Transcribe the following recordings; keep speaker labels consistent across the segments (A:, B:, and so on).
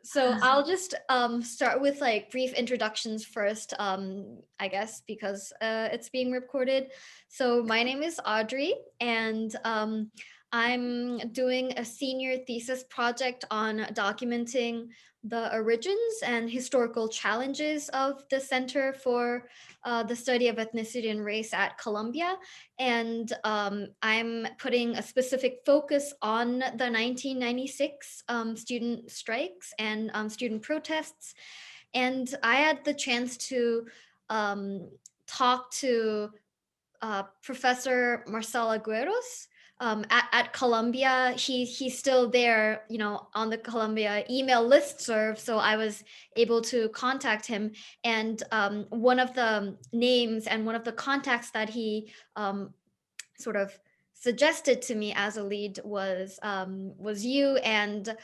A: So I'll just start with like brief introductions first, I guess, because it's being recorded. So my name is Audrey, and I'm doing a senior thesis project on documenting the origins and historical challenges of the Center for the Study of Ethnicity and Race at Columbia. And I'm putting a specific focus on the 1996 student strikes and student protests. And I had the chance to um, talk to Professor Marcelo Guerros at Columbia. He's still there, you know, on the Columbia email listserv. So I was able to contact him. And one of the names and one of the contacts that he sort of suggested to me as a lead was you. And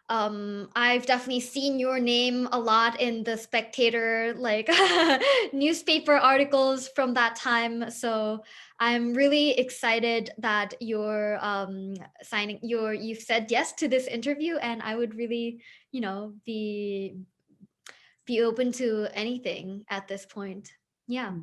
A: I've definitely seen your name a lot in the Spectator, like newspaper articles from that time. So I'm really excited that you're you've said yes to this interview, and I would really, you know, be open to anything at this point. Yeah.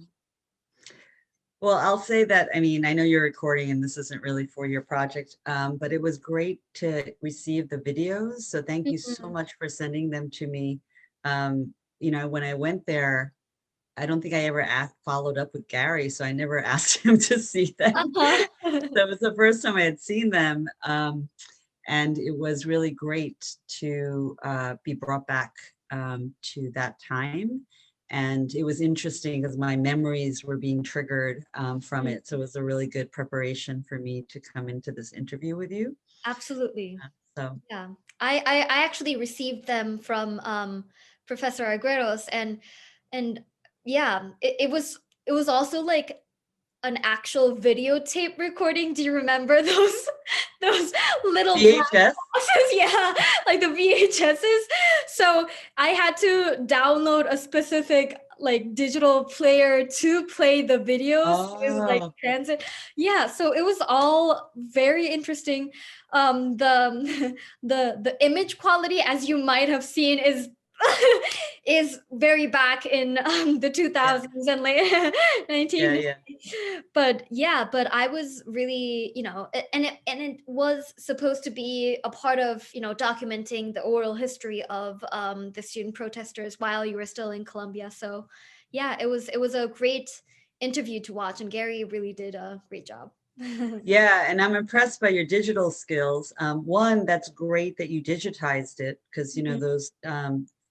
B: Well, I'll say that, I mean, I know you're recording and this isn't really for your project, but it was great to receive the videos. So thank you so
A: Mhm.
B: much for sending them to me. You know, when I went there, I don't think I ever followed up with Gary, so I never asked him to see them.
A: Uh-huh.
B: So it was the first time I had seen them. And it was really great to be brought back to that time. And it was interesting because my memories were being triggered from it. So it was a really good preparation for me to come into this interview with you.
A: Absolutely.
B: So
A: Yeah. I actually received them from Professor Agueros, and yeah, it was also like an actual videotape recording. Do you remember those those little black
B: VHS.
A: boxes? Yeah, like the VHSs. So I had to download a specific like digital player to play the videos. It was like
B: Oh,
A: transit. Yeah, so it was all very interesting. The the image quality, as you might have seen, is is very back in the
B: yeah,
A: 2000s and late
B: yeah,
A: 19.
B: yeah.
A: But yeah, but I was really, you know, and it was supposed to be a part of, you know, documenting the oral history of the student protesters while you were still in Colombia. So yeah, it was a great interview to watch, and Gary really did a great job.
B: Yeah, and I'm impressed by your digital skills. One, that's great that you digitized it because, you know,
A: Mhm,
B: those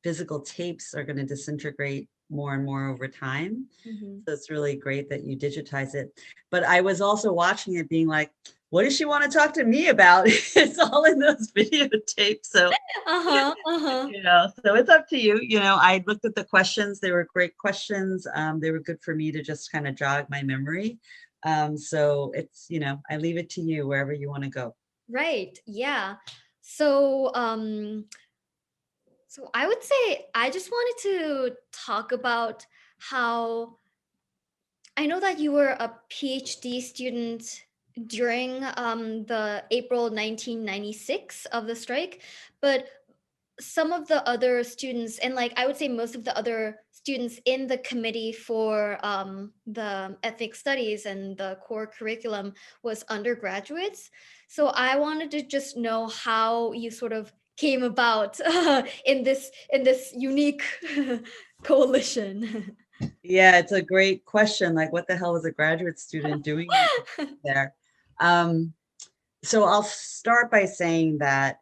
B: physical tapes are going to disintegrate more and more over time.
A: mhm.
B: So it's really great that you digitize it. But I was also watching it being like, what does she want to talk to me about? It's all in those videotapes. So,
A: Uh-huh, uh-huh.
B: you know, so it's up to you. You know, I looked at the questions. They were great questions. They were good for me to just kind of jog my memory. So it's, you know, I leave it to you wherever you want to go.
A: Right. Yeah. So so I would say I just wanted to talk about how I know that you were a PhD student during the April 1996 of the strike, but some of the other students, and like I would say most of the other students in the committee for the ethnic studies and the core curriculum was undergraduates. So I wanted to just know how you sort of came about in this unique coalition.
B: Yeah, it's a great question. Like, what the hell is a graduate student doing there? Um, so I'll start by saying that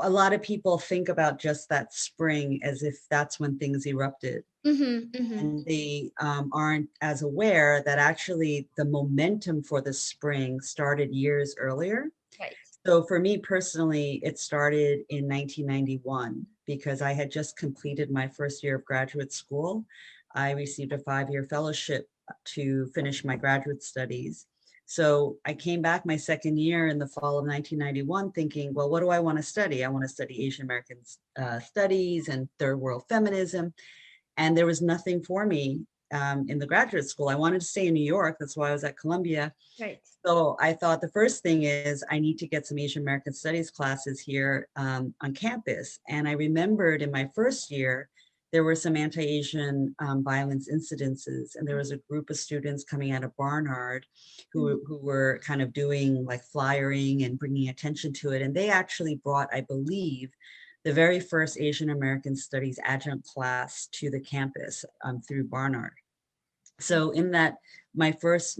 B: a lot of people think about just that spring as if that's when things erupted.
A: Mhm, mhm.
B: And they aren't as aware that actually the momentum for the spring started years earlier.
A: Right.
B: So for me personally, it started in 1991 because I had just completed my first year of graduate school. I received a 5-year fellowship to finish my graduate studies. So I came back my second year in the fall of 1991 thinking, well, what do I want to study? I want to study Asian American studies and third world feminism. And there was nothing for me in the graduate school. I wanted to stay in New York. That's why I was at Columbia.
A: Right.
B: So I thought the first thing is I need to get some Asian American Studies classes here on campus. And I remembered in my first year, there were some anti-Asian violence incidences, and there was a group of students coming out of Barnard who were kind of doing like flyering and bringing attention to it. And they actually brought, I believe, the very first Asian American Studies adjunct class to the campus through Barnard. So in that, my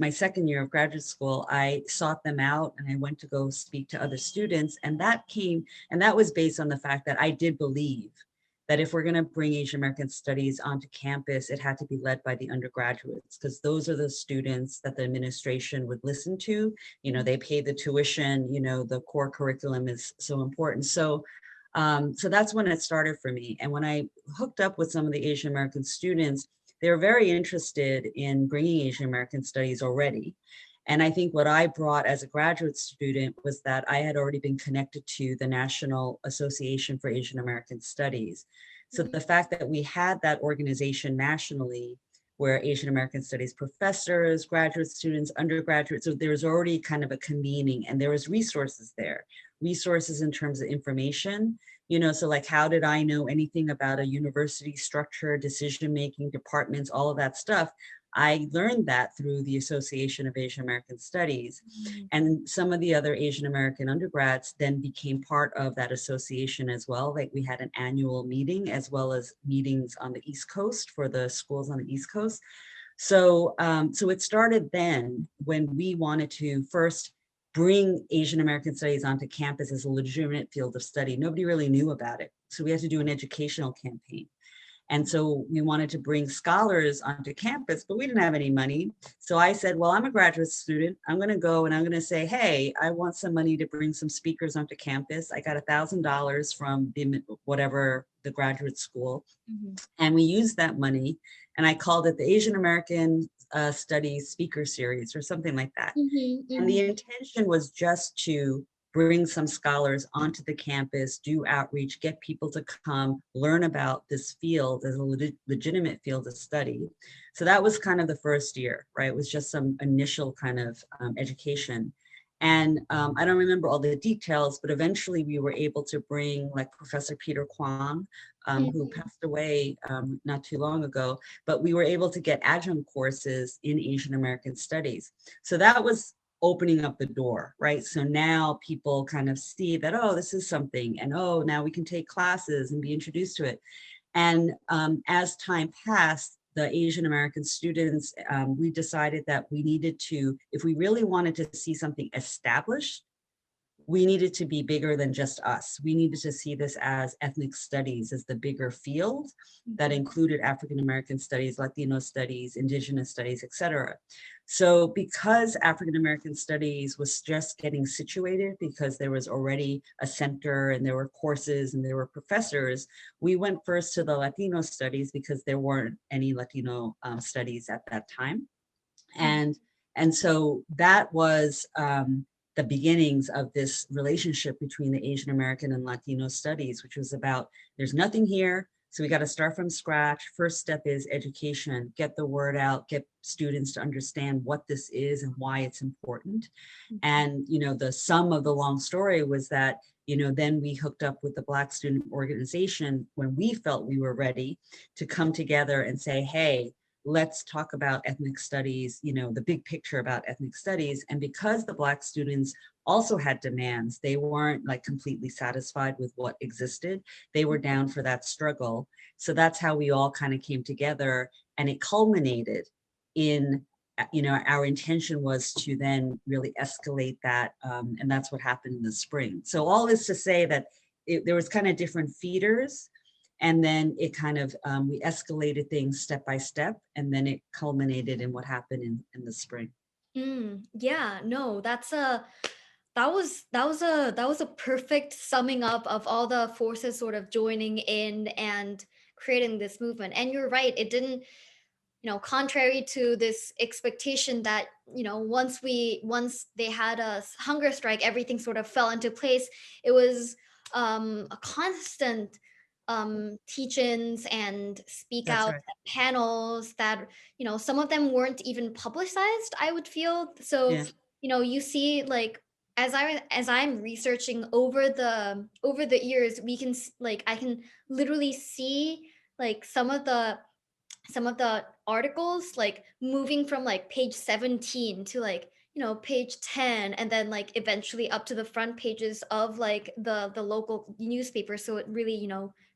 B: second year of graduate school, I sought them out and I went to go speak to other students. And that was based on the fact that I did believe that if we're going to bring Asian American Studies onto campus, it had to be led by the undergraduates, because those are the students that the administration would listen to. You know, they pay the tuition, you know, the core curriculum is so important. So that's when it started for me. And when I hooked up with some of the Asian American students, they were very interested in bringing Asian American Studies already. And I think what I brought as a graduate student was that I had already been connected to the National Association for Asian American Studies. So the fact that we had that organization nationally, where Asian American Studies professors, graduate students, undergraduates, so there was already kind of a convening, and there was resources there, resources in terms of information, you know, so like, how did I know anything about a university structure, decision-making, departments, all of that stuff? I learned that through the Association of Asian American Studies. And some of the other Asian American undergrads then became part of that association as well. Like we had an annual meeting as well as meetings on the East Coast for the schools on the East Coast. So, so it started then when we wanted to first bring Asian American Studies onto campus as a legitimate field of study. Nobody really knew about it. So we had to do an educational campaign. And so we wanted to bring scholars onto campus, but we didn't have any money. So I said, well, I'm a graduate student. I'm going to go and I'm going to say, hey, I want some money to bring some speakers onto campus. I got $1,000 from whatever the graduate school. And we used that money, and I called it the Asian American Studies Speaker Series or something like that. And the intention was just to bring some scholars onto the campus, do outreach, get people to come learn about this field as a legitimate field of study. So that was kind of the first year, right? It was just some initial kind of education. And I don't remember all the details, but eventually we were able to bring like Professor Peter Kwong, who passed away not too long ago, but we were able to get adjunct courses in Asian American Studies. So that was opening up the door, right? So now people kind of see that, oh, this is something, and oh, now we can take classes and be introduced to it. And as time passed, the Asian American students, we decided that we needed to, if we really wanted to see something established, we needed to be bigger than just us. We needed to see this as ethnic studies as the bigger field that included African American studies, Latino studies, indigenous studies, et cetera. So because African American studies was just getting situated, because there was already a center and there were courses and there were professors, we went first to the Latino studies because there weren't any Latino studies at that time. And so that was the beginnings of this relationship between the Asian American and Latino studies, which was about, there's nothing here, so we got to start from scratch. First step is education, get the word out, get students to understand what this is and why it's important. And, you know, the sum of the long story was that, you know, then we hooked up with the Black Student Organization when we felt we were ready to come together and say, hey, let's talk about ethnic studies, you know, the big picture about ethnic studies. And because the Black students also had demands, they weren't like completely satisfied with what existed. They were down for that struggle. So that's how we all kind of came together, and it culminated in, you know, our intention was to then really escalate that. And that's what happened in the spring. So all this to say that there was kind of different feeders. And then it kind of, we escalated things step by step, and then it culminated in what happened in the spring.
A: Yeah, no, that was a perfect summing up of all the forces sort of joining in and creating this movement. And you're right, it didn't, contrary to this expectation that, once they had a hunger strike, everything sort of fell into place. It was a constant teach-ins and speak
B: That's
A: out
B: right.
A: at panels that, some of them weren't even publicized, I would feel. So,
B: Yeah.
A: you see, like, as I'm researching over the years, like, I can literally see, like, some of the articles, like, moving from, like, page 17 to, like, page 10, and then, like, eventually up to the front pages of, like, the local newspaper, so it really,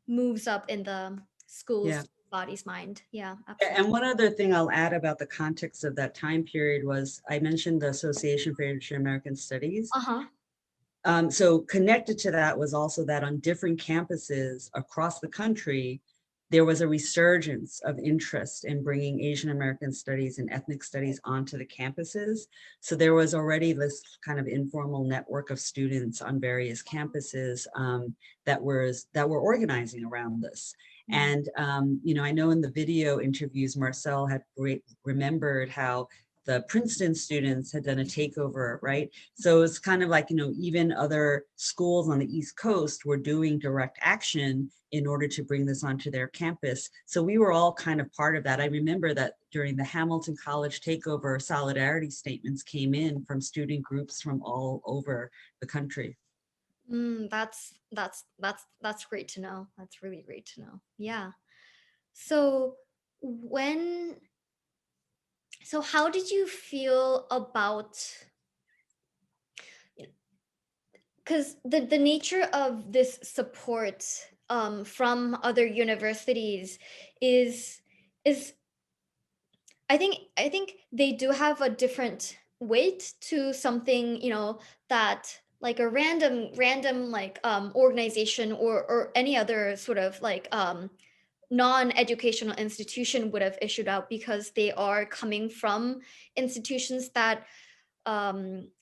A: moves up in the
B: Yeah.
A: school's body's mind. Yeah,
B: And
A: absolutely.
B: one other thing I'll add about the context of that time period was I mentioned the Association for Asian American Studies.
A: Uh-huh.
B: So connected to that was also that on different campuses across the country, there was a resurgence of interest in bringing Asian American studies and ethnic studies onto the campuses. So there was already this kind of informal network of students on various campuses that were organizing around this.
A: Mm.
B: And I know in the video interviews, Marcel had remembered how the Princeton students had done a takeover, right? So it's kind of like, even other schools on the East Coast were doing direct action in order to bring this onto their campus. So we were all kind of part of that. I remember that during the Hamilton College takeover, solidarity statements came in from student groups from all over the country.
A: That's great to know. That's really great to know. Yeah. So when so how did you feel about, because the nature of this support from other universities is I think they do have a different weight to something, that, like, a random, like, organization, or any other sort of, like, non-educational institution would have issued out, because they are coming from institutions that,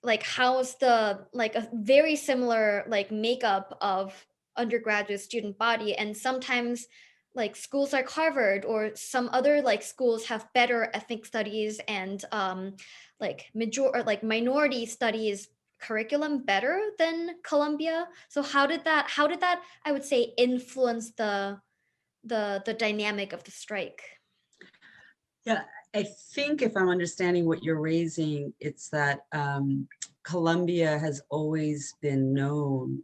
A: like, house the like a very similar, like, makeup of undergraduate student body. And sometimes, like, schools like Harvard or some other, like, schools have better ethnic studies and, like, minority studies curriculum better than Columbia. So how did that, I would say, influence the dynamic of the strike?
B: Yeah, I think if I'm understanding what you're raising, it's that Columbia has always been known.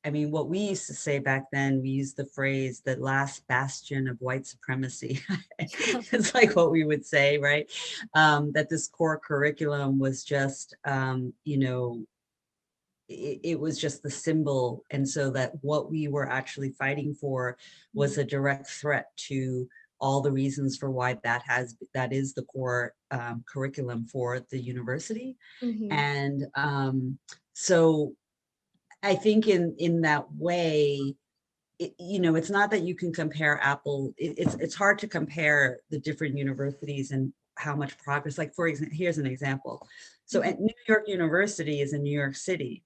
B: I mean, what we used to say back then, we used the phrase the last bastion of white supremacy. It's like what we would say, right? That this core curriculum was just, it was just the symbol. And so that what we were actually fighting for was a direct threat to all the reasons for why that is the core curriculum for the university.
A: Mhm.
B: And so I think in that way, it's not that you can compare it's hard to compare the different universities and how much progress. Like, for example, here's an example. So
A: Mhm.
B: at New York University is in New York City,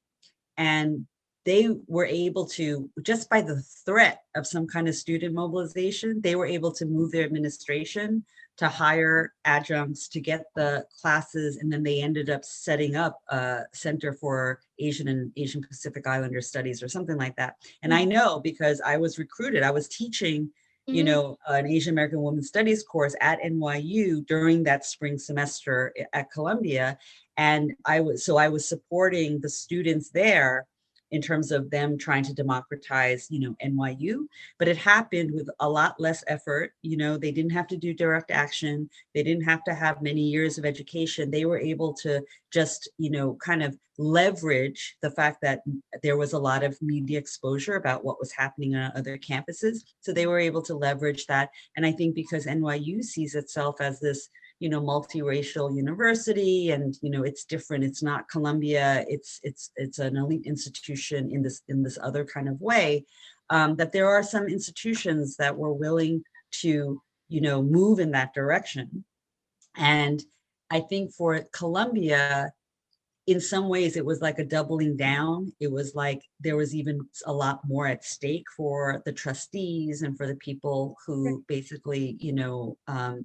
B: and they were able to, just by the threat of some kind of student mobilization, they were able to move their administration to hire adjuncts to get the classes. And then they ended up setting up a Center for Asian and Asian Pacific Islander Studies or something like that. And I
A: Mhm.
B: know because I was recruited, I was teaching
A: Mhm.
B: an Asian American Women Studies course at NYU during that spring semester at Columbia. And I was supporting the students there in terms of them trying to democratize, NYU, but it happened with a lot less effort. They didn't have to do direct action. They didn't have to have many years of education. They were able to just, kind of leverage the fact that there was a lot of media exposure about what was happening on other campuses. So they were able to leverage that. And I think because NYU sees itself as this multiracial university, and it's different, it's not Columbia, it's an elite institution in this other kind of way, that there are some institutions that were willing to move in that direction. And I think for Columbia, in some ways it was like a doubling down. It was like there was even a lot more at stake for the trustees and for the people who basically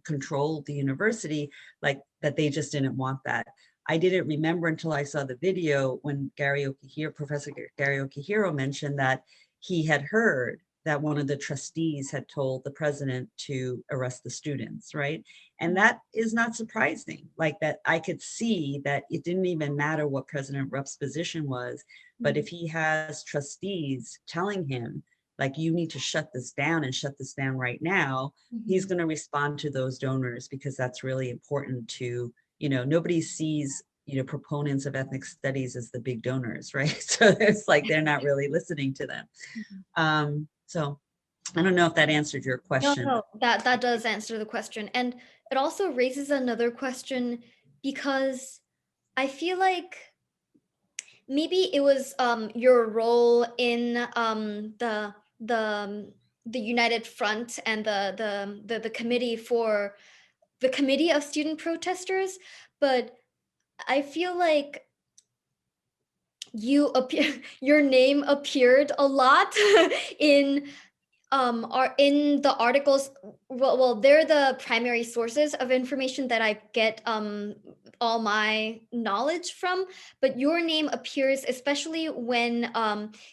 B: controlled the university, like that they just didn't want that. I didn't remember until I saw the video when Professor Gary Okihiro mentioned that he had heard that one of the trustees had told the president to arrest the students, right? And
A: Mm.
B: that is not surprising. Like that, I could see that it didn't even matter what President Rupp's position was, but
A: Mm.
B: if he has trustees telling him, like, you need to shut this down and shut this down right now, he's
A: Mhm.
B: going to respond to those donors because that's really important to, nobody sees, proponents of ethnic studies as the big donors, right? So it's like they're not really listening to them.
A: Mhm.
B: So I don't know if that answered your
A: No,
B: question.
A: no, that does answer the question. And it also raises another question because I feel like maybe it was your role in the United Front and the committee for the committee of student protesters, but I feel like you appear your name appeared a lot in are in the articles. Well, they're the primary sources of information that I get all my knowledge from, but your name appears especially when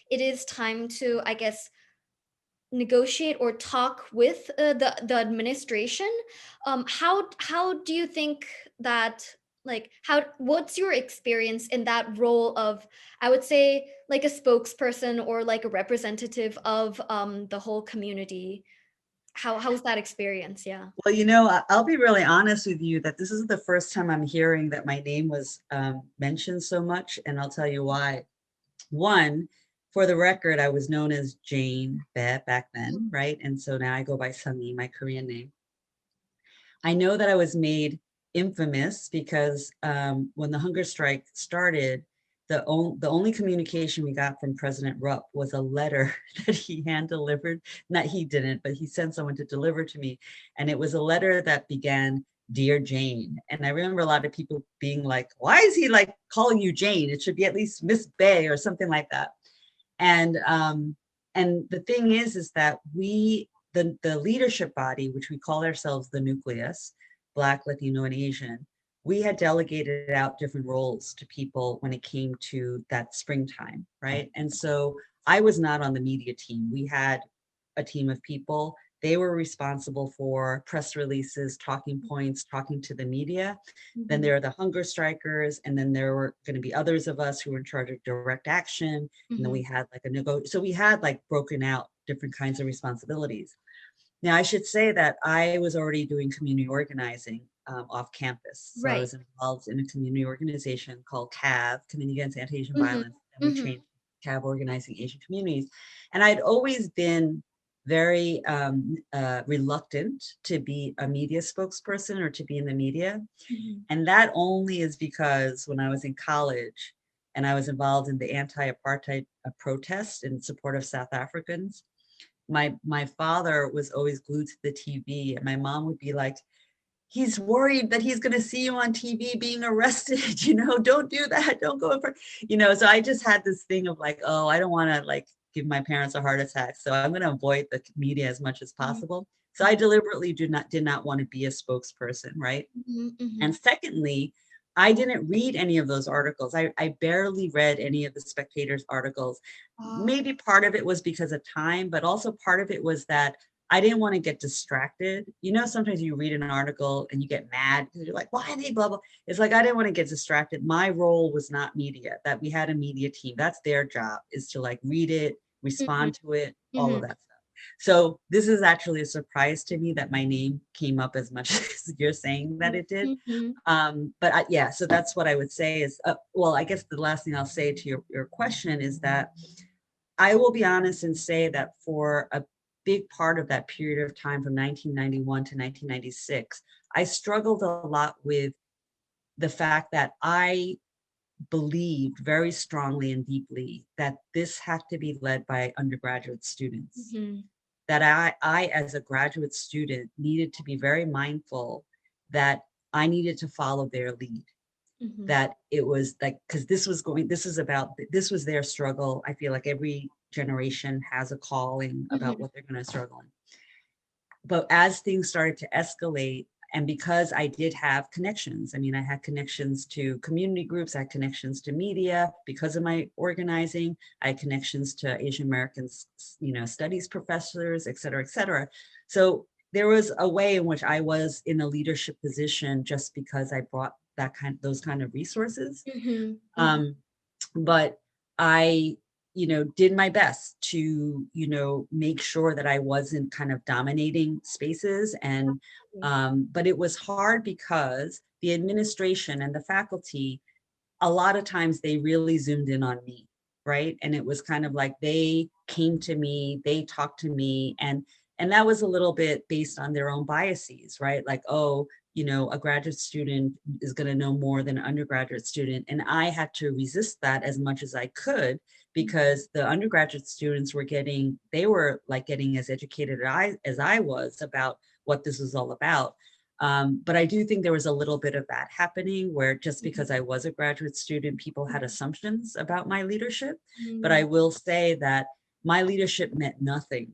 A: it is time to, I guess, negotiate or talk with the administration. How do you think that, like, how what's your experience in that role of, I would say, like a spokesperson or like a representative of the whole community? How's that experience? Yeah.
B: Well, I'll be really honest with you that this is the first time I'm hearing that my name was mentioned so much, and I'll tell you why. One, for the record, I was known as Jane back then,
A: Mm.
B: right? And so now I go by Sunny, my Korean name. I know that I was made infamous because when the hunger strike started, the only communication we got from President Rupp was a letter that he hand delivered. Not he didn't, but he sent someone to deliver to me. And it was a letter that began, "Dear Jane." And I remember a lot of people being like, why is he like calling you Jane? It should be at least Miss Bay or something like that. And the thing is that the leadership body, which we call ourselves the nucleus, Black, Latino, and Asian, we had delegated out different roles to people when it came to that springtime, right? And so I was not on the media team. We had a team of people. They were responsible for press releases, talking points, talking to the media. Then
A: Mhm.
B: there are the hunger strikers, and then there were going to be others of us who were in charge of direct action. And then we
A: Mhm.
B: had like so we had like broken out different kinds of responsibilities. Now, I should say that I was already doing community organizing off campus. So I
A: Right.
B: was involved in a community organization called CAV, Community Against Anti-Asian
A: Mhm.
B: Violence, and we
A: Mhm.
B: changed CAV Organizing Asian Communities. And I'd always been very reluctant to be a media spokesperson or to be in the media.
A: Mhm.
B: And that only is because when I was in college and I was involved in the anti-apartheid protest in support of South Africans, my father was always glued to the TV, and my mom would be like, he's worried that he's going to see you on TV being arrested, don't do that, don't go in for, so I just had this thing of like, oh, I don't want to like give my parents a heart attack, so I'm going to avoid the media as much as
A: Mhm.
B: possible. So I deliberately did not want to be a spokesperson, right?
A: Mhm.
B: And
A: Mhm.
B: secondly, I didn't read any of those articles. I barely read any of the Spectator's articles.
A: Oh.
B: Maybe part of it was because of time, but also part of it was that I didn't want to get distracted. Sometimes you read an article and you get mad because you're like, why are they blah, blah. It's like, I didn't want to get distracted. My role was not media, that we had a media team. That's their job, is to like read it,
A: Mhm.
B: respond to it, all of
A: Mhm.
B: that stuff. So this is actually a surprise to me that my name came up as much as you're saying that it did.
A: Mhm.
B: Yeah, so that's what I would say is, well, I guess the last thing I'll say to your question is that I will be honest and say that for a big part of that period of time from 1991 to 1996, I struggled a lot with the fact that I believed very strongly and deeply that this had to be led by undergraduate students.
A: Mhm.
B: That I, as a graduate student, needed to be very mindful that I needed to follow their lead,
A: Mhm.
B: that it was like, because this was their struggle. I feel like every generation has a calling about
A: Mhm.
B: what they're going to struggle in. But as things started to escalate, And because I did have connections, I mean, I had connections to community groups, I had connections to media because of my organizing, I had connections to Asian American, studies professors, et cetera, et cetera. So there was a way in which I was in a leadership position just because I brought those kind of resources.
A: Mm-hmm. Mm-hmm.
B: Um, but I, did my best to, make sure that I wasn't kind of dominating spaces. And, but it was hard because the administration and the faculty, a lot of times they really zoomed in on me, right? And it was kind of like they came to me, they talked to me, and that was a little bit based on their own biases, right? Like, oh, a graduate student is going to know more than an undergraduate student. And I had to resist that as much as I could, because the undergraduate students they were like getting as educated as I was about what this was all about. But I do think there was a little bit of that happening where just because I was a graduate student, people had assumptions about my leadership. But I
A: Mm-hmm.
B: will say that my leadership meant nothing.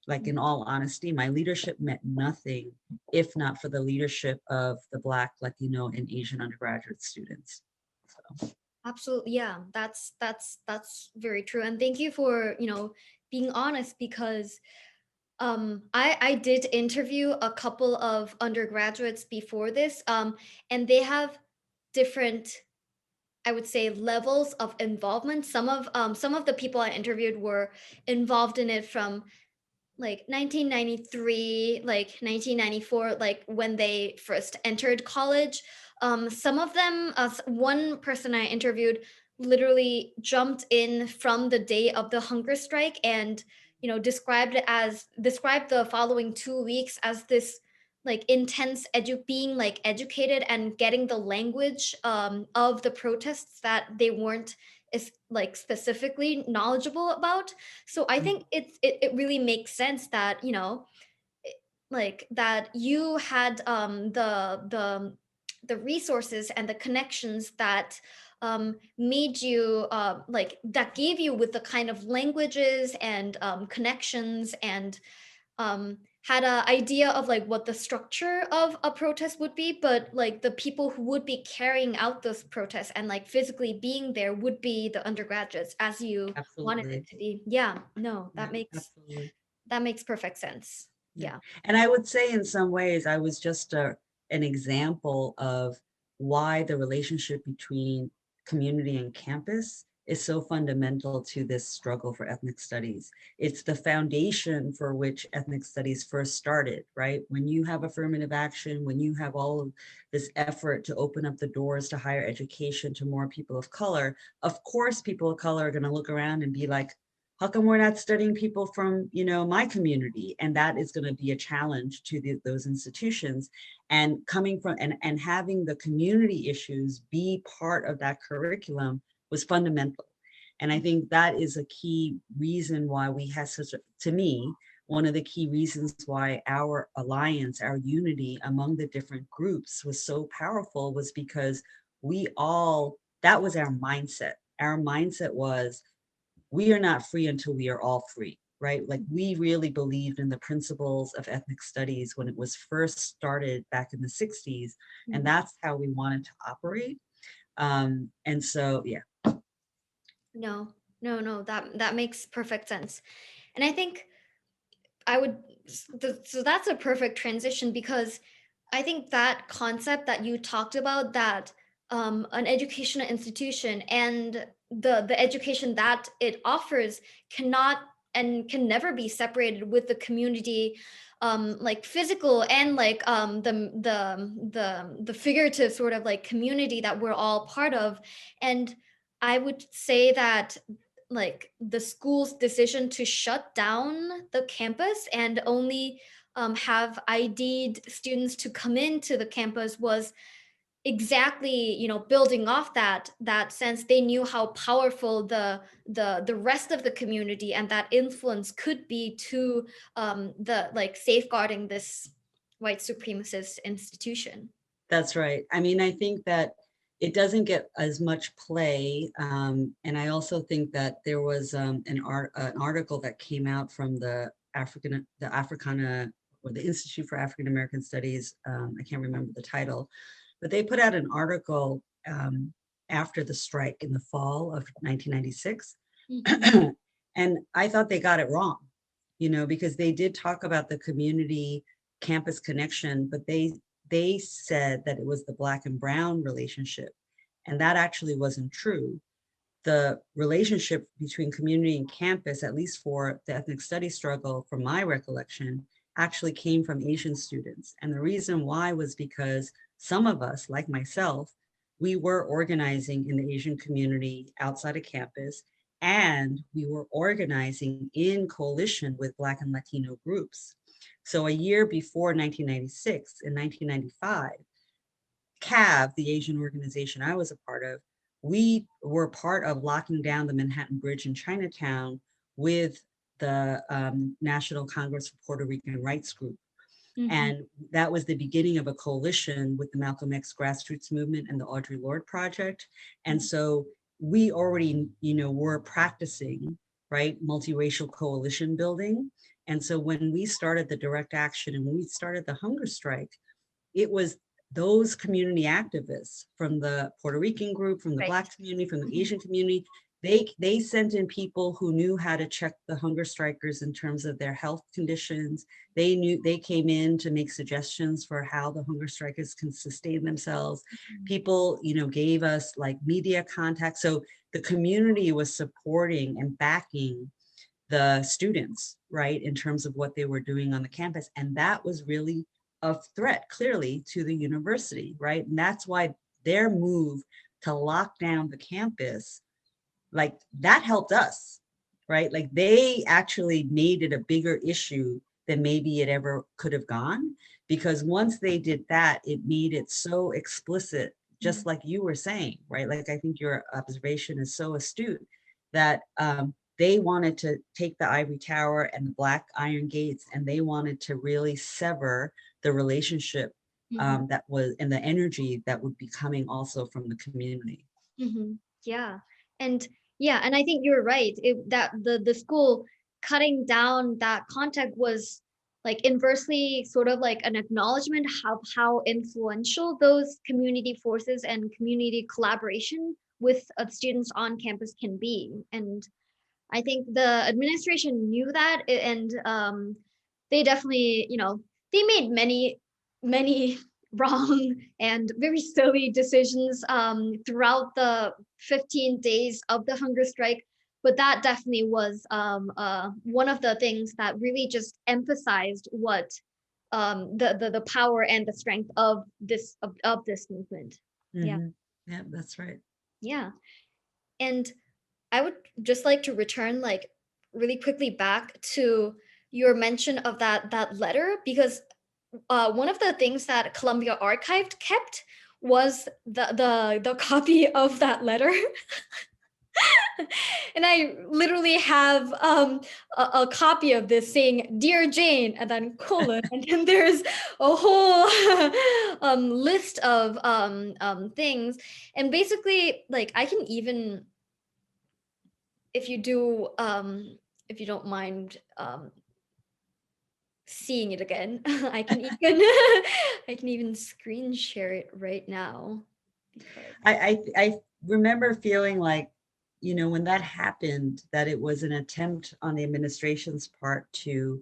B: Like, in all honesty, my leadership meant nothing if not for the leadership of the Black, Latino, and Asian undergraduate students. So,
A: Absolutely. Yeah, that's very true. And thank you for, being honest, because I did interview a couple of undergraduates before this, and they have different, I would say, levels of involvement. Some of the people I interviewed were involved in it from like 1993, like 1994, like when they first entered college. Some of them, one person I interviewed literally jumped in from the day of the hunger strike, and described the following 2 weeks as this like intense being like educated and getting the language of the protests that they weren't is like specifically knowledgeable about. So I think it really makes sense that, like that you had the resources and the connections that made you like that gave you with the kind of languages and connections, and had a idea of like what the structure of a protest would be, but like the people who would be carrying out those protests and like physically being there would be the undergraduates as you wanted it
B: absolutely.
A: to be. Yeah, no,
B: Yeah, absolutely.
A: that makes perfect sense.
B: Yeah.
A: Yeah.
B: And I would say in some ways, I was just an example of why the relationship between community and campus is so fundamental to this struggle for ethnic studies. It's the foundation for which ethnic studies first started, right? When you have affirmative action, when you have all of this effort to open up the doors to higher education to more people of color, of course, people of color are going to look around and be like, how come we're not studying people from my community? And that is going to be a challenge to those institutions. And coming from and having the community issues be part of that curriculum was fundamental. And I think that is a key reason why we had to me, one of the key reasons why our alliance, our unity among the different groups was so powerful, was because that was our mindset. Our mindset was, we are not free until we are all free, right? Like, we really believed in the principles of ethnic studies when it was first started back in the 60s. And
A: Mhm.
B: that's how we wanted to operate. And so, yeah.
A: No, no, that makes perfect sense. And I think I would, so that's a perfect transition, because I think that concept that you talked about, that an educational institution and the education that it offers cannot and can never be separated with the community, like physical and like the figurative sort of like community that we're all part of. And I would say that like the school's decision to shut down the campus and only have ID'd students to come into the campus was exactly, building off that sense. They knew how powerful the rest of the community and that influence could be to the like safeguarding this white supremacist institution.
B: That's right. I mean, I think that it doesn't get as much play. And I also think that there was an article that came out from the Africana or the Institute for African American Studies, I can't remember the title, but they put out an article after the strike in the fall of 1996.
A: Mhm.
B: And I thought they got it wrong, because they did talk about the community campus connection, but they said that it was the Black and brown relationship. And that actually wasn't true. The relationship between community and campus, at least for the ethnic studies struggle, from my recollection, actually came from Asian students. And the reason why was because some of us, like myself, we were organizing in the Asian community outside of campus, and we were organizing in coalition with Black and Latino groups. So a year before 1996, in 1995, CAV, the Asian organization I was a part of, we were part of locking down the Manhattan Bridge in Chinatown with the National Congress for Puerto Rican Rights Group.
A: Mhm.
B: And that was the beginning of a coalition with the Malcolm X grassroots movement and the Audre Lorde Project. And so we already, were practicing, right, multiracial coalition building. And so when we started the direct action and when we started the hunger strike, it was those community activists from the Puerto Rican group, from the
A: Right.
B: Black community, from the
A: Mhm.
B: Asian community. They sent in people who knew how to check the hunger strikers in terms of their health conditions. They came in to make suggestions for how the hunger strikers can sustain themselves. People, gave us like media contacts. So the community was supporting and backing the students, right, in terms of what they were doing on the campus. And that was really a threat, clearly, to the university, right? And that's why their move to lock down the campus, like that helped us, right? Like they actually made it a bigger issue than maybe it ever could have gone. Because once they did that, it made it so explicit, just like you were saying, right? Like I think your observation is so astute that they wanted to take the ivory tower and the black iron gates, and they wanted to really sever the relationship
A: Mhm.
B: that was, and the energy that would be coming also from the community.
A: Mhm. Yeah. And yeah, and I think you're right. That the school cutting down that contact was like inversely sort of like an acknowledgement of how influential those community forces and community collaboration with students on campus can be. And I think the administration knew that, and they definitely, they made many wrong and very silly decisions throughout the 15 days of the hunger strike. But that definitely was one of the things that really just emphasized what the power and the strength of this movement. Yeah,
B: Mhm. Yeah, that's right.
A: yeah. And I would just like to return like really quickly back to your mention of that letter, because one of the things that Columbia archived kept was the copy of that letter. And I literally have a copy of this saying "Dear Jane" and then colon, and then there's a whole list of things, and basically like I can even, if you do if you don't mind seeing it again, I can even I can even screen share it right now because
B: I remember feeling like, when that happened, that it was an attempt on the administration's part to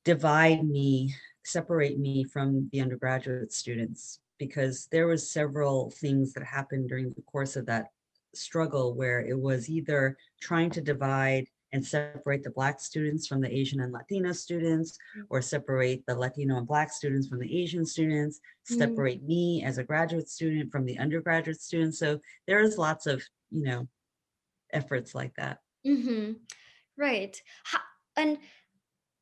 B: divide me, separate me from the undergraduate students, because there was several things that happened during the course of that struggle where it was either trying to divide and separate the Black students from the Asian and Latino students, or separate the Latino and Black students from the Asian students,
A: mm,
B: separate me as a graduate student from the undergraduate students. So there is lots of, efforts like that.
A: mm-hmm, right. And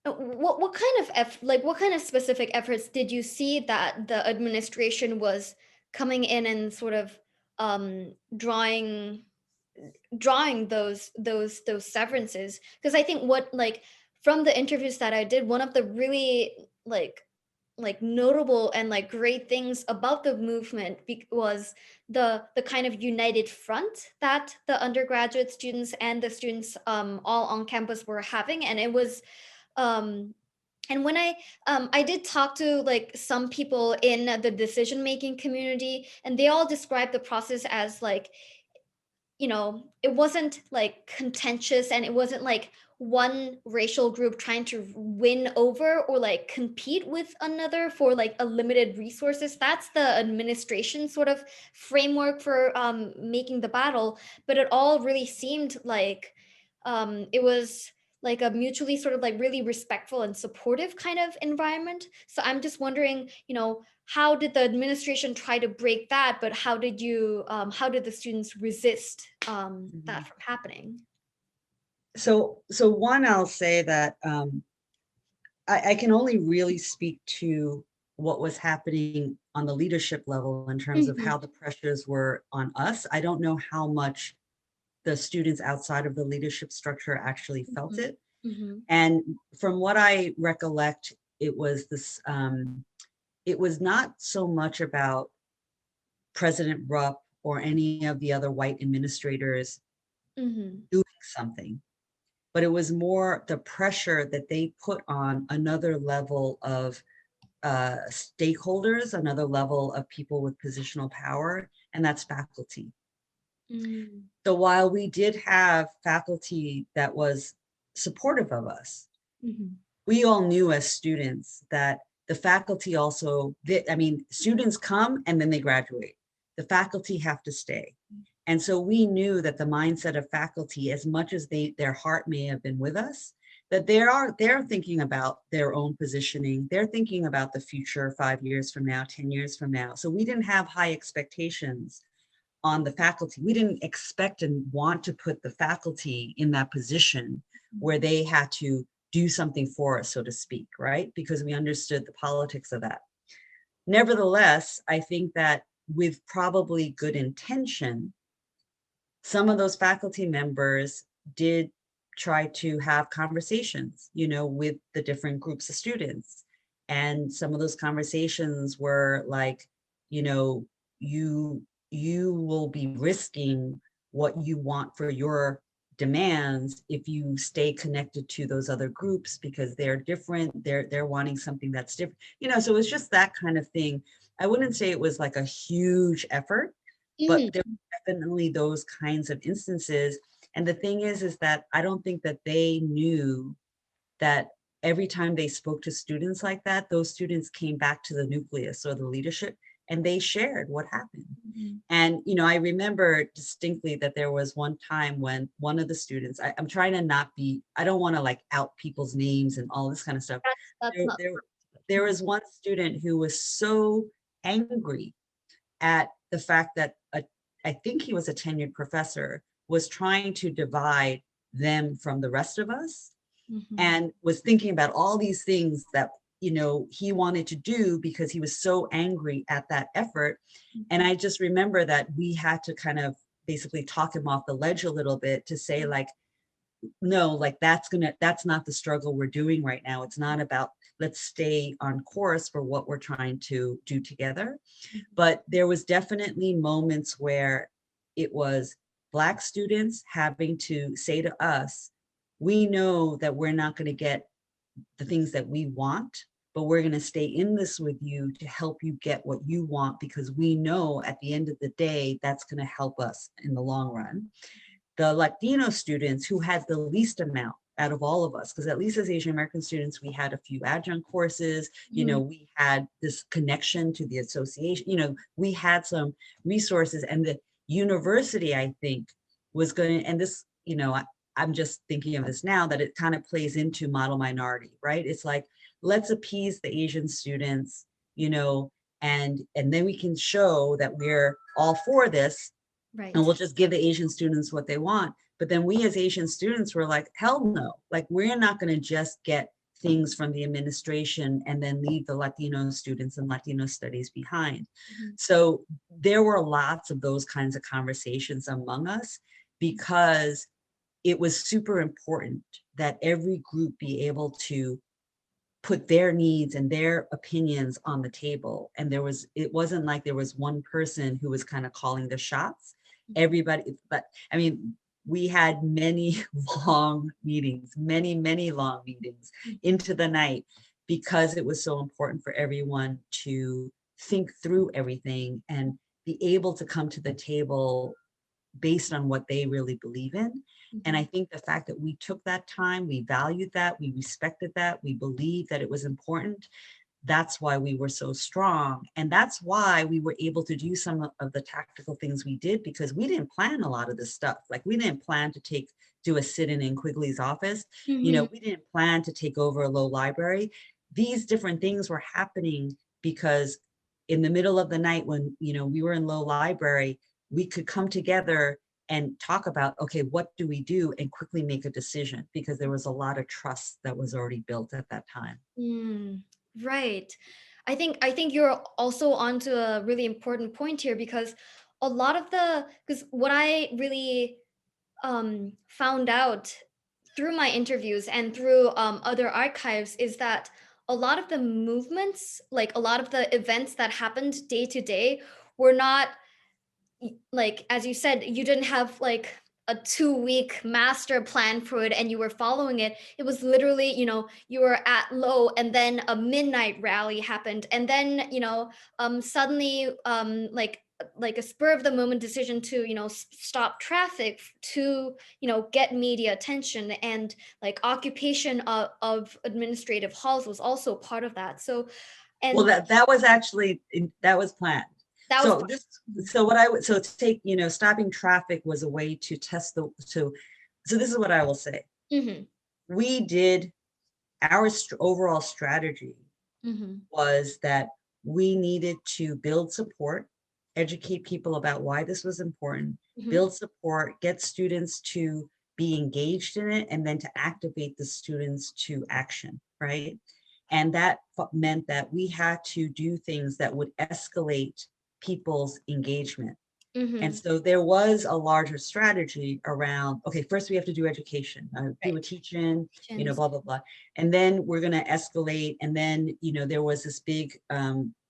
A: what kind of like what kind of specific efforts did you see that the administration was coming in and sort of drawing those severances? Because I think what like from the interviews that I did, one of the really notable and like great things about the movement was the kind of united front that the undergraduate students and the students all on campus were having, and it was um And when I did talk to like some people in the decision making community, and they all described the process as like, it wasn't like contentious, and it wasn't like one racial group trying to win over or like compete with another for like a limited resources. That's the administration sort of framework for making the battle. But it all really seemed like it was like a mutually sort of like really respectful and supportive kind of environment. So I'm just wondering, how did the administration try to break that, but how did the students resist
B: Mhm.
A: that from happening?
B: So one, I'll say that I can only really speak to what was happening on the leadership level in terms of
A: Mhm,
B: how the pressures were on us. I don't know how much the students outside of the leadership structure actually felt
A: mhm,
B: it.
A: mhm,
B: And from what I recollect, it was not so much about President Rupp or any of the other white administrators
A: mhm,
B: doing something, but it was more the pressure that they put on another level of stakeholders, another level of people with positional power, and that's faculty.
A: mm,
B: So while we did have faculty that was supportive of us,
A: mhm,
B: we all knew as students that the faculty also, I mean, students come and then they graduate. The faculty have to stay. And so we knew that the mindset of faculty, as much as their heart may have been with us, that they're thinking about their own positioning. They're thinking about the future 5 years from now, 10 years from now. So we didn't have high expectations on the faculty. We didn't expect and want to put the faculty in that position where they had to do something for us, so to speak, right? Because we understood the politics of that. Nevertheless, I think that with probably good intention, some of those faculty members did try to have conversations, with the different groups of students. And some of those conversations were like, you know, you you will be risking what you want for your demands if you stay connected to those other groups because they're different, they're wanting something that's different. So it's just that kind of thing. I wouldn't say it was like a huge effort, but there
A: mhm,
B: definitely those kinds of instances. And the thing is that I don't think that they knew that every time they spoke to students like that, those students came back to the nucleus or the leadership and they shared what happened.
A: mhm.
B: And, I remember distinctly that there was one time when one of the students, I'm trying to not be, I don't want to like out people's names and all this kind of stuff.
A: That's
B: There,
A: not.
B: there, there was one student who was so angry at the fact that I think he was a tenured professor, was trying to divide them from the rest of us
A: Mhm,
B: and was thinking about all these things that he wanted to do because he was so angry at that effort. And
A: mhm,
B: I just remember that we had to kind of basically talk him off the ledge a little bit to say like, no, like that's not the struggle we're doing right now. It's not about, let's stay on course for what we're trying to do together.
A: mhm,
B: But there was definitely moments where it was Black students having to say to us, we know that we're not going to get the things that we want, but we're going to stay in this with you to help you get what you want because we know at the end of the day, that's going to help us in the long run. The Latino students who had the least amount out of all of us, because at least as Asian American students, we had a few adjunct courses,
A: mhm,
B: we had this connection to the association, we had some resources, and the university, I think, was going to, and this, I'm just thinking of this now that it kind of plays into model minority, right? It's like, let's appease the Asian students, and then we can show that we're all for this and
A: right.
B: we'll just give the Asian students what they want. But then we as Asian students were like, hell no, like we're not going to just get things from the administration and then leave the Latino students and Latino studies behind.
A: Mhm,
B: So there were lots of those kinds of conversations among us because it was super important that every group be able to put their needs and their opinions on the table. And it wasn't like there was one person who was kind of calling the shots. Everybody, but I mean, we had many long meetings, many long meetings
A: mhm,
B: into the night. because it was so important for everyone to think through everything and be able to come to the table based on what they really believe in. And I
A: Mhm.
B: think the fact that we took that time, we valued that, we respected that, we believed that it was important, that's why we were so strong. And that's why we were able to do some of the tactical things we did, because we didn't plan a lot of this stuff. Like we didn't plan to do a sit-in in Quigley's office.
A: Mhm.
B: We didn't plan to take over a Low library. These different things were happening because in the middle of the night when, we were in Low library, we could come together and talk about, okay, what do we do, and quickly make a decision, because there was a lot of trust that was already built at that time.
A: Mm, right. I think you're also onto a really important point here, because a lot of the because what I really found out through my interviews and through other archives is that a lot of the movements, like a lot of the events that happened day to day, were not like, as you said, you didn't have like a 2 week master plan for it and you were following it. It was literally, you were at low and then a midnight rally happened. And then, suddenly, like a spur of the moment decision to, stop traffic to, get media attention, and like occupation of administrative halls was also part of that. So,
B: Well,
A: and
B: that was actually, that was planned.
A: that was,
B: So this, so what I would, so to take, stopping traffic was a way to test so this is what I will say.
A: mm-hmm,
B: We did, our overall strategy
A: mm-hmm,
B: was that we needed to build support, educate people about why this was important,
A: mm-hmm,
B: build support, get students to be engaged in it, and then to activate the students to action, right? And that meant that we had to do things that would escalate people's engagement. And
A: mm-hmm.
B: so there was a larger strategy around, okay, first we have to do education, do a
A: Right.
B: teach-in,
A: Chins.
B: blah, blah, blah. And then we're going to escalate. And then, there was this big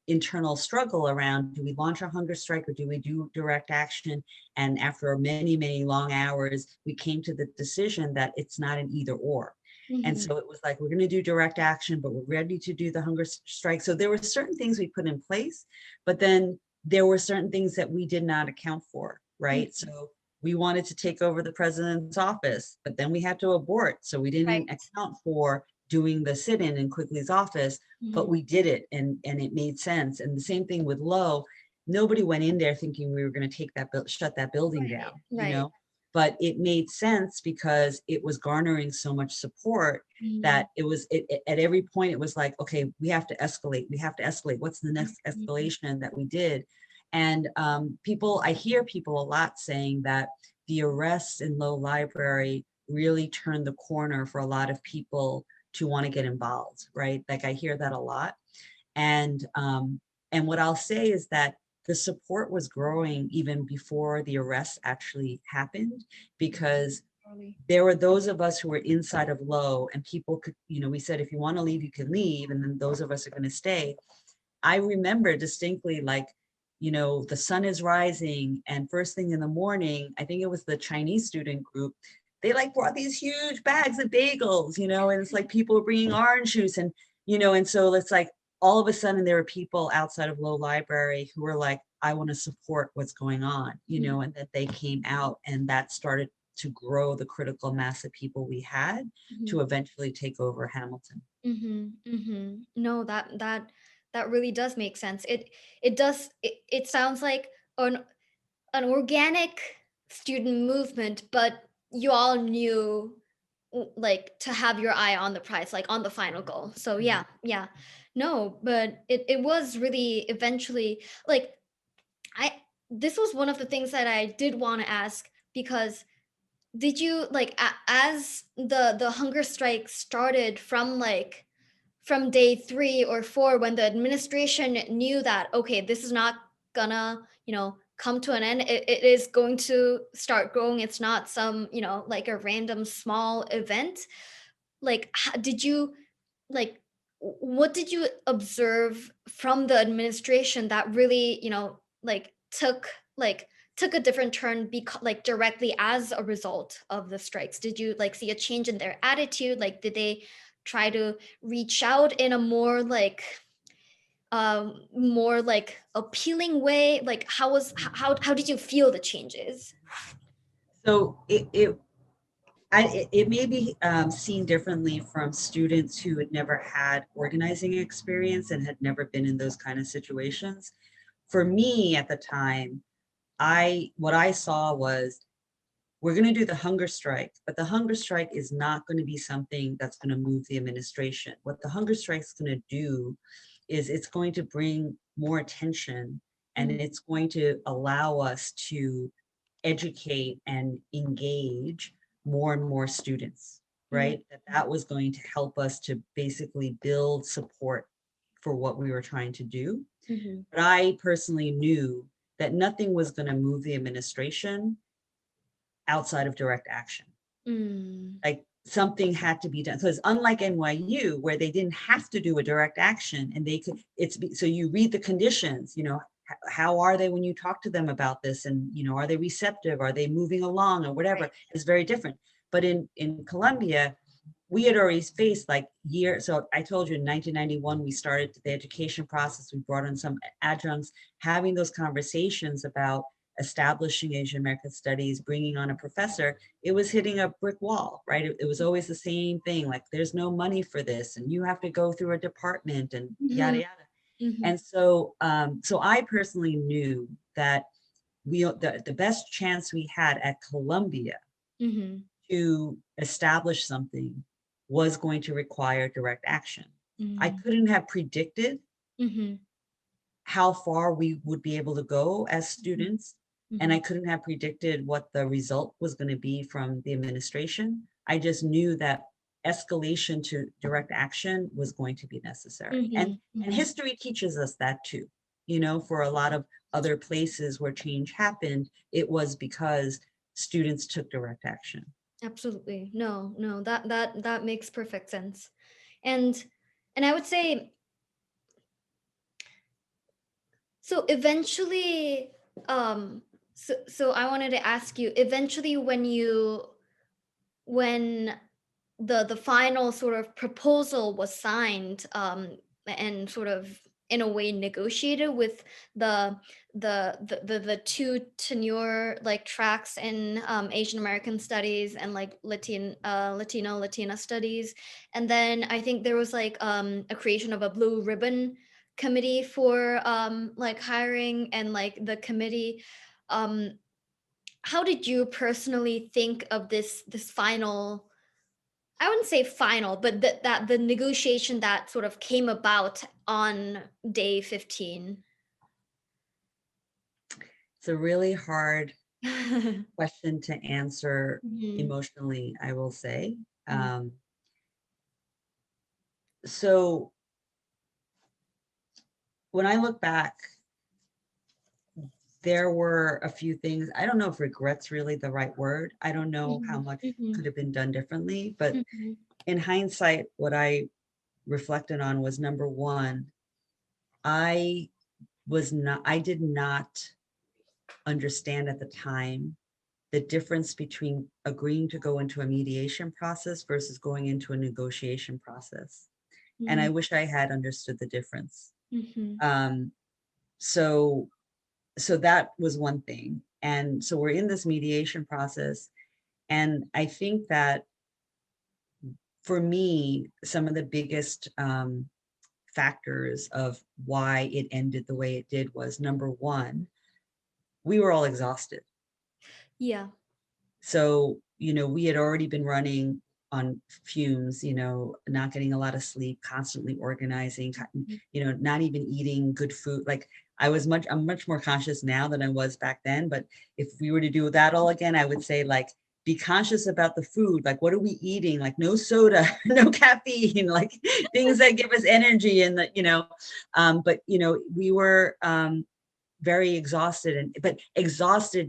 B: internal struggle around, do we launch a hunger strike or do we do direct action? And after many, many long hours, we came to the decision that it's not an either or. And
A: Mhm.
B: so it was like, we're going to do direct action, but we're ready to do the hunger strike. So there were certain things we put in place, but then there were certain things that we did not account for, right?
A: Mhm.
B: So we wanted to take over the president's office, but then we had to abort. So we didn't
A: Right.
B: account for doing the sit-in in Quigley's office, but
A: Mhm.
B: we did it, and it made sense. And the same thing with Low. Nobody went in there thinking we were going to take that, shut that building
A: Right.
B: down,
A: Right.
B: but it made sense because it was garnering so much support
A: Mhm.
B: that at every point it was like, okay, we have to escalate, what's the next
A: Mhm.
B: escalation that we did. And I hear people a lot saying that the arrests in Low library really turned the corner for a lot of people to want to get involved, right? Like I hear that a lot. And what I'll say is that the support was growing even before the arrests actually happened, because
A: Totally.
B: there were those of us who were inside of Low, and people could, we said, if you want to leave, you can leave. And then those of us are going to stay. I remember distinctly, like, the sun is rising, and first thing in the morning, I think it was the Chinese student group, they like brought these huge bags of bagels, and it's like people were bringing orange juice, and so it's like all of a sudden there were people outside of Low library who were like, I want to support what's going on,
A: Mhm.
B: and that they came out, and that started to grow the critical mass of people we had
A: Mhm.
B: to eventually take over Hamilton.
A: Mhm. Mhm. No, that really does make sense. It does. It sounds like an organic student movement, but you all knew, like, to have your eye on the prize, like on the final goal. So
B: Mhm.
A: yeah, yeah. No, but it was really eventually like, I this was one of the things that I did want to ask, because did you like, as the hunger strike started from like from day 3 or 4, when the administration knew that, okay, this is not gonna, come to an end, it is going to start growing, it's not some, like a random small event, like, did you like, what did you observe from the administration that really, like took a different turn, like directly as a result of the strikes? Did you like see a change in their attitude? Like, did they try to reach out in a more like appealing way? Like how did you feel the changes?
B: So it may be seen differently from students who had never had organizing experience and had never been in those kind of situations. For me at the time, what I saw was, we're going to do the hunger strike, but the hunger strike is not going to be something that's going to move the administration. What the hunger strike is going to do is it's going to bring more attention, and
A: Mm,
B: it's going to allow us to educate and engage more and more students,
A: mm,
B: right? That was going to help us to basically build support for what we were trying to do.
A: mhm,
B: But I personally knew that nothing was going to move the administration outside of direct action.
A: mm,
B: Like, something had to be done. So it's unlike NYU, where they didn't have to do a direct action, and they could, so you read the conditions, how are they when you talk to them about this? And, are they receptive? Are they moving along or whatever?
A: right.
B: It's very different. But in Columbia, we had already faced like so I told you in 1991, we started the education process. We brought in some adjuncts, having those conversations about establishing Asian American studies, bringing on a professor. It was hitting a brick wall, right? It was always the same thing, like, there's no money for this, and you have to go through a department, and yada
A: Mhm,
B: yada.
A: mhm,
B: And so I personally knew that the best chance we had at Columbia
A: mhm,
B: to establish something was going to require direct action. I
A: mhm,
B: couldn't have predicted
A: mhm,
B: how far we would be able to go as
A: mhm,
B: students, and I
A: mhm,
B: couldn't have predicted what the result was going to be from the administration. I just knew that escalation to direct action was going to be necessary. And
A: mhm,
B: and
A: mhm.
B: history teaches us that too. For a lot of other places where change happened, it was because students took direct action.
A: Absolutely. No, no, that makes perfect sense. And I would say, so eventually, so I wanted to ask you, eventually when the final sort of proposal was signed, and sort of in a way negotiated with the the two tenure like tracks in Asian American studies and like Latina studies, and then I think there was like a creation of a blue ribbon committee for like hiring and like the committee. um how did you personally think of this final, I wouldn't say final, but that the negotiation that sort of came about on day 15?
B: It's a really hard question to answer
A: Mhm,
B: emotionally, I will say.
A: mhm,
B: Um, so when I look back, there were a few things. I don't know if regret's really the right word. I don't know how
A: mhm,
B: much
A: mhm,
B: could have been done differently. But
A: mhm,
B: in hindsight, what I reflected on was, number one, I I did not understand at the time the difference between agreeing to go into a mediation process versus going into a negotiation process. And I
A: mhm,
B: wish I had understood the difference.
A: mhm,
B: Um, so so that was one thing. And so we're in this mediation process. And I think that for me, some of the biggest factors of why it ended the way it did was, number one, we were all exhausted.
A: yeah.
B: So, we had already been running on fumes, not getting a lot of sleep, constantly organizing,
A: Mhm,
B: not even eating good food. Like, I'm much more conscious now than I was back then. But if we were to do that all again, I would say, like, be conscious about the food. Like, what are we eating? Like, no soda, no caffeine, like things that give us energy. And but we were very exhausted,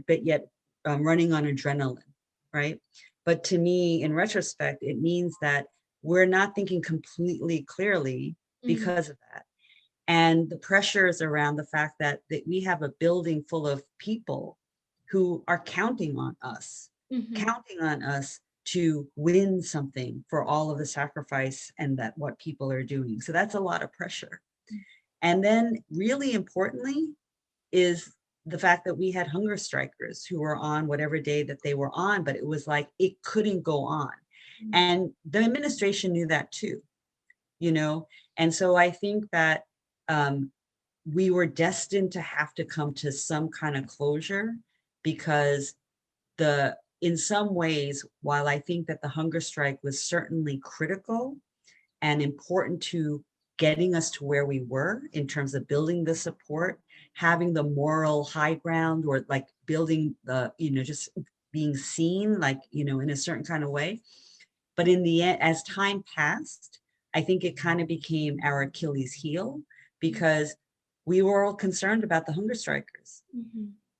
B: but yet running on adrenaline, right? But to me, in retrospect, it means that we're not thinking completely clearly
A: mhm,
B: because of that. And the pressures around the fact that we have a building full of people who are counting on us,
A: mhm,
B: counting on us to win something for all of the sacrifice and that what people are doing. So that's a lot of pressure. And then really importantly is the fact that we had hunger strikers who were on whatever day that they were on, but it was like it couldn't go on. And the administration knew that too, you know? And so I think that we were destined to have to come to some kind of closure because in some ways, while I think that the hunger strike was certainly critical and important to getting us to where we were in terms of building the support, having the moral high ground, or like building the, just being seen, like, in a certain kind of way. But in the end, as time passed, I think it kind of became our Achilles heel because we were all concerned about the hunger strikers.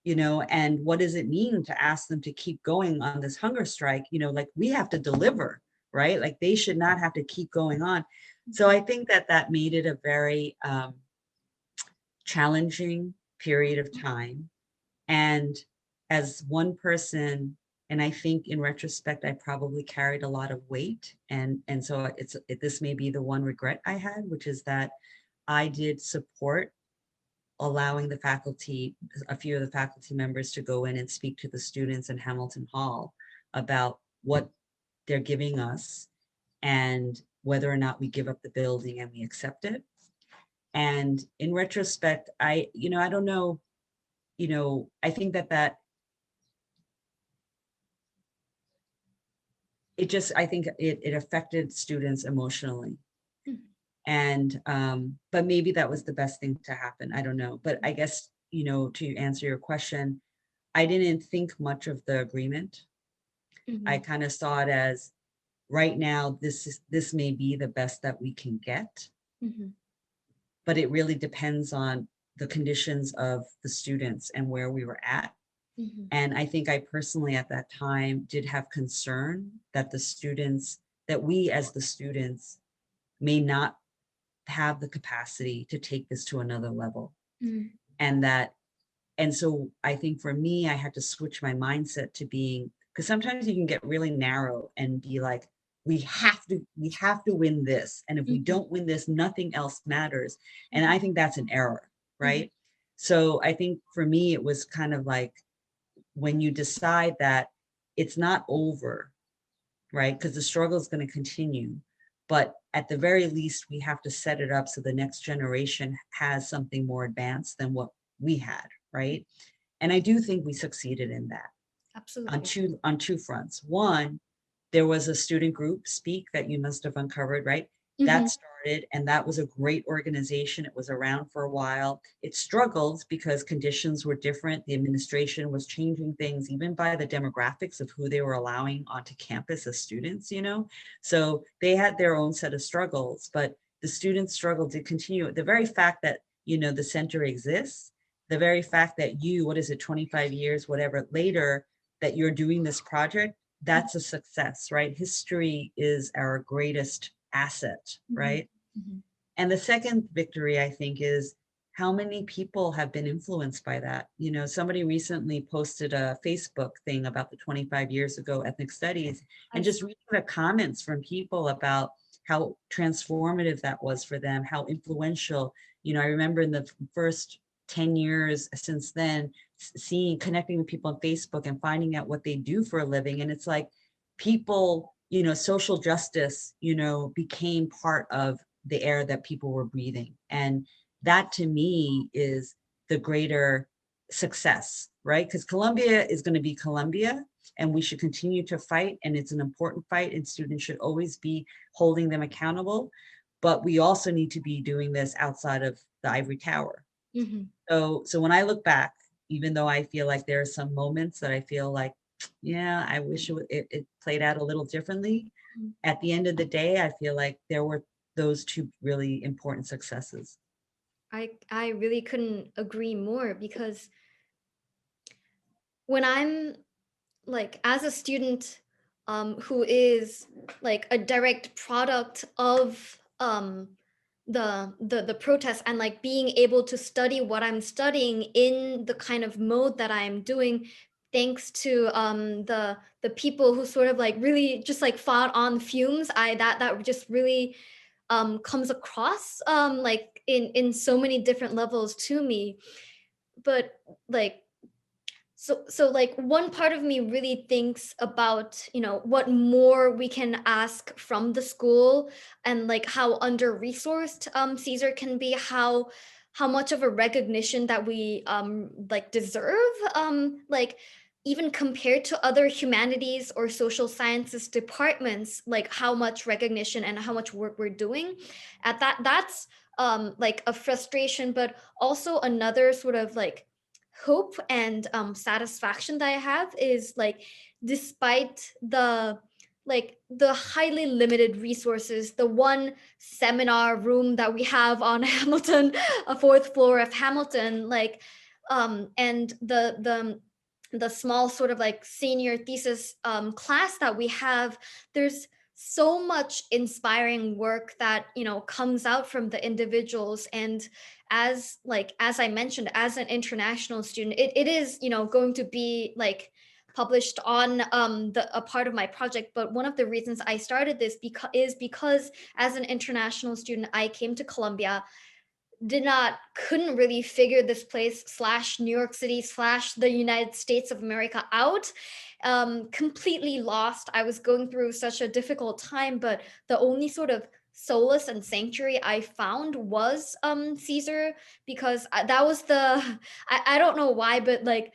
B: And what does it mean to ask them to keep going on this hunger strike? Like we have to deliver, right? Like they should not have to keep going on. So I think that made it a very challenging period of time. And as one person, and I think in retrospect, I probably carried a lot of weight. And so this may be the one regret I had, which is that I did support allowing the faculty, a few of the faculty members to go in and speak to the students in Hamilton Hall about what they're giving us and whether or not we give up the building and we accept it. And in retrospect, I don't know, I think that I think it affected students emotionally. And, but maybe that was the best thing to happen. I don't know. But I guess, to answer your question, I didn't think much of the agreement. I kind of saw it as right now, this may be the best that we can get. But it really depends on the conditions of the students and where we were at. And I think I personally at that time did have concern that we as the students may not have the capacity to take this to another level. And so I think for me, I had to switch my mindset to being, because sometimes you can get really narrow and be like, we have to win this. And if we don't win this, nothing else matters. And I think that's an error, right? So I think for me, it was kind of like when you decide that it's not over, right? Because the struggle is going to continue. But at the very least, we have to set it up so the next generation has something more advanced than what we had, right? And I do think we succeeded in that.
A: Absolutely.
B: On two fronts. One, there was a student group, Speak, that you must have uncovered, right? That started, and that was a great organization. It was around for a while. It struggled because conditions were different. The administration was changing things, even by the demographics of who they were allowing onto campus as students, So they had their own set of struggles, but the students struggled to continue. The very fact that, the center exists, the very fact that 25 years, whatever later, that you're doing this project, that's a success, right? History is our greatest asset, right? And the second victory, I think, is how many people have been influenced by that. Somebody recently posted a Facebook thing about the 25 years ago ethnic studies, and just reading the comments from people about how transformative that was for them, how influential. I remember in the first 10 years since then, connecting with people on Facebook and finding out what they do for a living. And it's like people, social justice, became part of the air that people were breathing. And that to me is the greater success, right? Because Columbia is going to be Columbia, and we should continue to fight. And it's an important fight, and students should always be holding them accountable. But we also need to be doing this outside of the ivory tower. So when I look back, even though I feel like there are some moments that I feel like, yeah, I wish it played out a little differently. At the end of the day, I feel like there were those two really important successes.
A: I really couldn't agree more, because when I'm like, as a student who is like a direct product of the protest, and like being able to study what I'm studying in the kind of mode that I'm doing, thanks to the people who sort of like really just like fought on fumes, I that just really comes across like in so many different levels to me. But like so like one part of me really thinks about, you know, what more we can ask from the school, and like how under resourced Caesar can be, how much of a recognition that we like deserve, like even compared to other humanities or social sciences departments, like how much recognition and how much work we're doing at that. That's like a frustration, but also another sort of like hope and satisfaction that I have is like, despite the highly limited resources, the one seminar room that we have on Hamilton, a fourth floor of Hamilton, like and the small sort of like senior thesis class that we have, there's so much inspiring work that, you know, comes out from the individuals. And as I mentioned, as an international student, it is, you know, going to be like published on the a part of my project. But one of the reasons I started this because as an international student, I came to Columbia, couldn't really figure this place slash New York City slash the United States of America out. Completely lost. I was going through such a difficult time, but the only sort of solace and sanctuary I found was Caesar, because that was the I don't know why, but like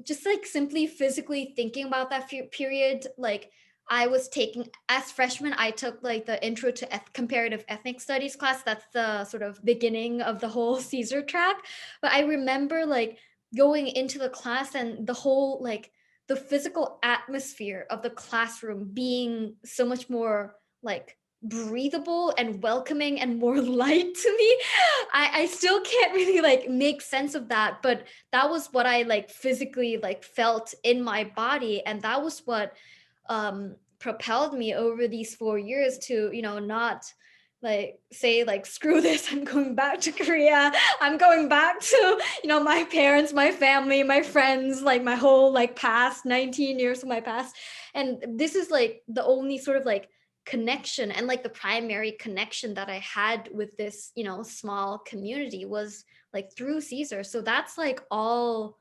A: just like simply physically thinking about that period, like I was taking, as freshman I took like the intro to comparative ethnic studies class. That's the sort of beginning of the whole Caesar track. But I remember like going into the class and the whole like the physical atmosphere of the classroom being so much more like breathable and welcoming and more light to me. I still can't really like make sense of that, but that was what I like physically like felt in my body, and that was what propelled me over these 4 years to, you know, not like say like screw this, I'm going back to Korea, I'm going back to, you know, my parents, my family, my friends, like my whole like past 19 years of my past. And this is like the only sort of like connection, and like the primary connection that I had with this, you know, small community was like through Caesar. So that's like all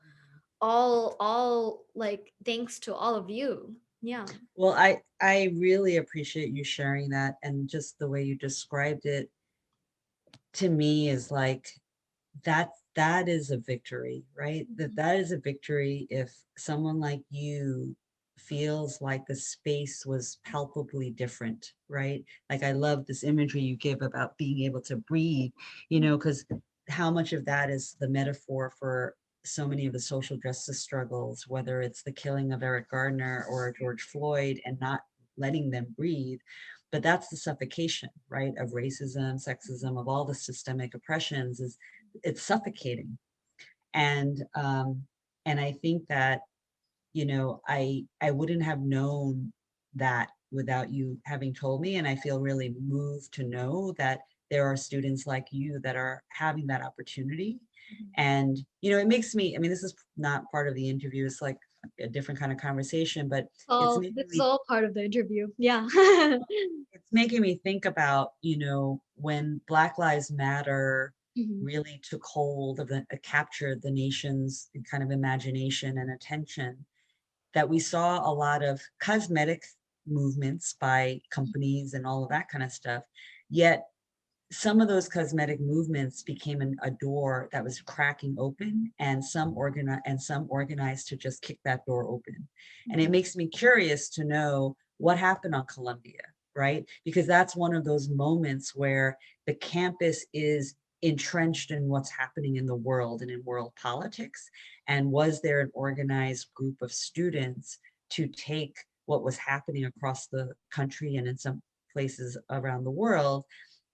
A: like thanks to all of you. Yeah.
B: Well, I really appreciate you sharing that, and just the way you described it to me is like that is a victory, right? That is a victory if someone like you feels like the space was palpably different, right? Like I love this imagery you give about being able to breathe, you know, because how much of that is the metaphor for so many of the social justice struggles, whether it's the killing of Eric Gardner or George Floyd and not letting them breathe. But that's the suffocation, right, of racism, sexism, of all the systemic oppressions, is it's suffocating. And I think that, you know, I wouldn't have known that without you having told me, and I feel really moved to know that there are students like you that are having that opportunity. And you know, it makes me, I mean, this is not part of the interview, it's like a different kind of conversation, but it's
A: Oh,
B: making
A: this is
B: me
A: all part of the interview. Yeah.
B: it's making me think about, you know, when Black Lives Matter
A: Mhm.
B: really took hold of the, captured the nation's kind of imagination and attention, that we saw a lot of cosmetic movements by companies and all of that kind of stuff. Yet some of those cosmetic movements became a door that was cracking open, and some organized to just kick that door open. And it
A: Mhm.
B: makes me curious to know what happened on Columbia, right? Because that's one of those moments where the campus is entrenched in what's happening in the world and in world politics. And was there an organized group of students to take what was happening across the country and in some places around the world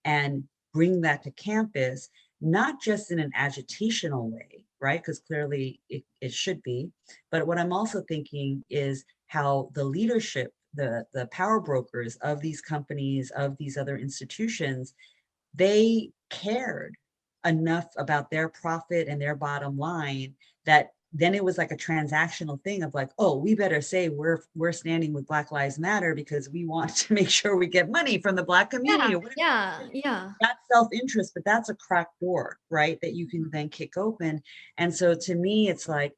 B: and bring that to campus, not just in an agitational way, right? Because clearly it should be. But what I'm also thinking is how the leadership, the power brokers of these companies, of these other institutions, they cared enough about their profit and their bottom line that then it was like a transactional thing of like, oh, we better say we're standing with Black Lives Matter because we want to make sure we get money from the Black
A: Yeah,
B: community or whatever.
A: yeah, yeah.
B: That's self-interest, but that's a cracked door, right? That you can then kick open. And so to me, it's like,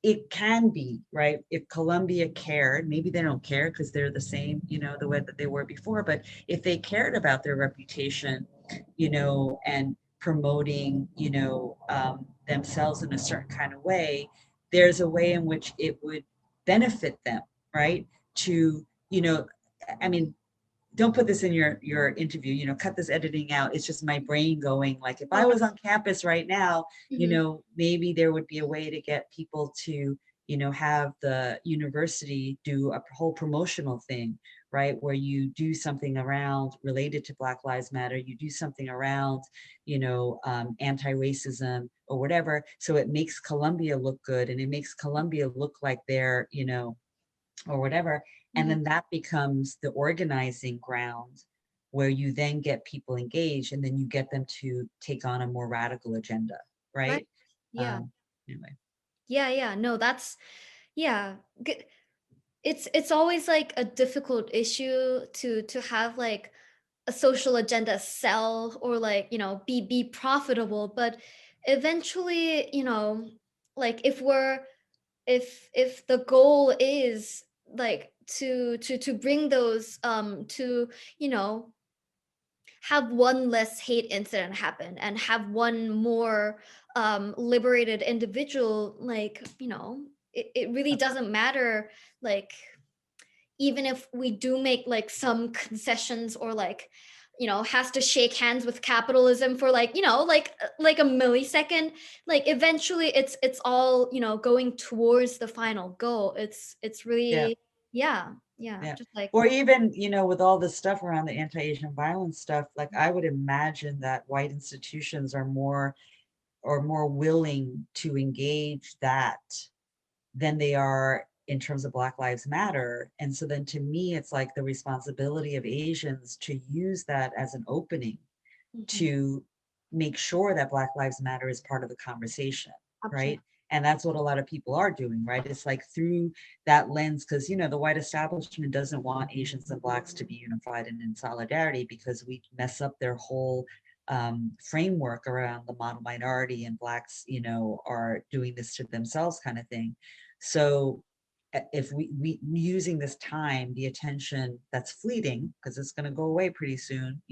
B: it can be, right? If Columbia cared, maybe they don't care because they're the same, the way that they were before, but if they cared about their reputation, and promoting, themselves in a certain kind of way, there's a way in which it would benefit them, right? To, I mean, don't put this in your interview, cut this editing out. It's just my brain going like, if I
A: Oh,
B: was on campus right now,
A: mhm.
B: maybe there would be a way to get people to, have the university do a whole promotional thing, right? Where you do something around related to Black Lives Matter, you do something around, anti-racism or whatever. So it makes Columbia look good and it makes Columbia look like they're, or whatever. And
A: Mhm.
B: then that becomes the organizing ground where you then get people engaged and then you get them to take on a more radical agenda,
A: Right.
B: right?
A: Yeah.
B: Um, anyway.
A: Yeah, yeah. No, that's yeah. It's always like a difficult issue to have like a social agenda sell or like, be profitable, but eventually, like if the goal is like to bring those to, you know, have one less hate incident happen and have one more liberated individual, like, it really doesn't matter, like, even if we do make like some concessions or like, has to shake hands with capitalism for like, like a millisecond, like eventually it's all, going towards the final goal. It's
B: Yeah,
A: really, yeah, yeah,
B: yeah.
A: just like,
B: Or even, with all the stuff around the anti-Asian violence stuff, like I would imagine that white institutions are more willing to engage that than they are in terms of Black Lives Matter. And so then to me, it's like the responsibility of Asians to use that as an opening
A: mhm,
B: to make sure that Black Lives Matter is part of the conversation, right?
A: absolutely.
B: And that's what a lot of people are doing, right? It's like through that lens, because the white establishment doesn't want Asians and Blacks to be unified and in solidarity because we mess up their whole framework around the model minority and Blacks, are doing this to themselves kind of thing. So if we using this time, the attention that's fleeting, because it's going to go away pretty soon,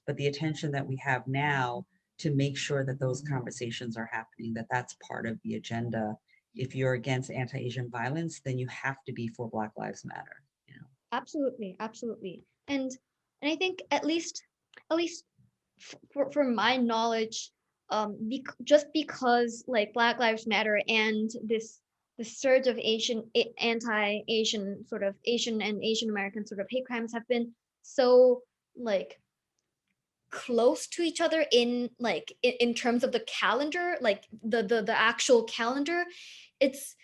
B: but the attention that we have now to make sure that those conversations are happening, that that's part of the agenda. If you're against anti-Asian violence, then you have to be for Black Lives Matter.
A: Absolutely, absolutely. And I think at least for my knowledge, just because like Black Lives Matter and the surge of anti-Asian sort of Asian and Asian American sort of hate crimes have been so like close to each other in like in terms of the calendar, like the actual calendar. It's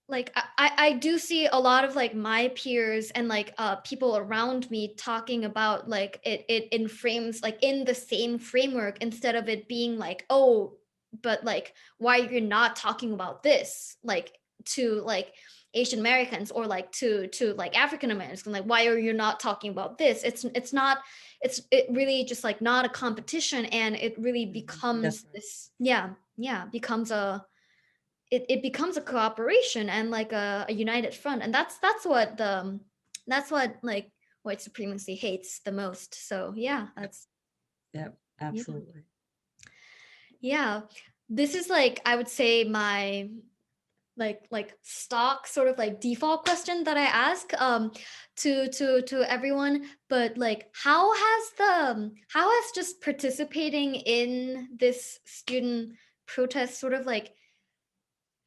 A: like I do see a lot of like my peers and like people around me talking about like it in frames like in the same framework instead of it being like, oh, but like why you're not talking about this, like to like Asian Americans or like to like African Americans, like why are you not talking about this? It's not, it really just like not a competition, and it really
B: That's
A: becomes
B: right.
A: this, yeah, yeah, becomes it becomes a cooperation and like a united front, and that's what that's what like white supremacy hates the most. So yeah,
B: Yep,
A: that's,
B: yep,
A: yeah,
B: absolutely.
A: yeah. This is like, I would say, my like stock sort of like default question that I ask to everyone, but like how has just participating in this student protest sort of like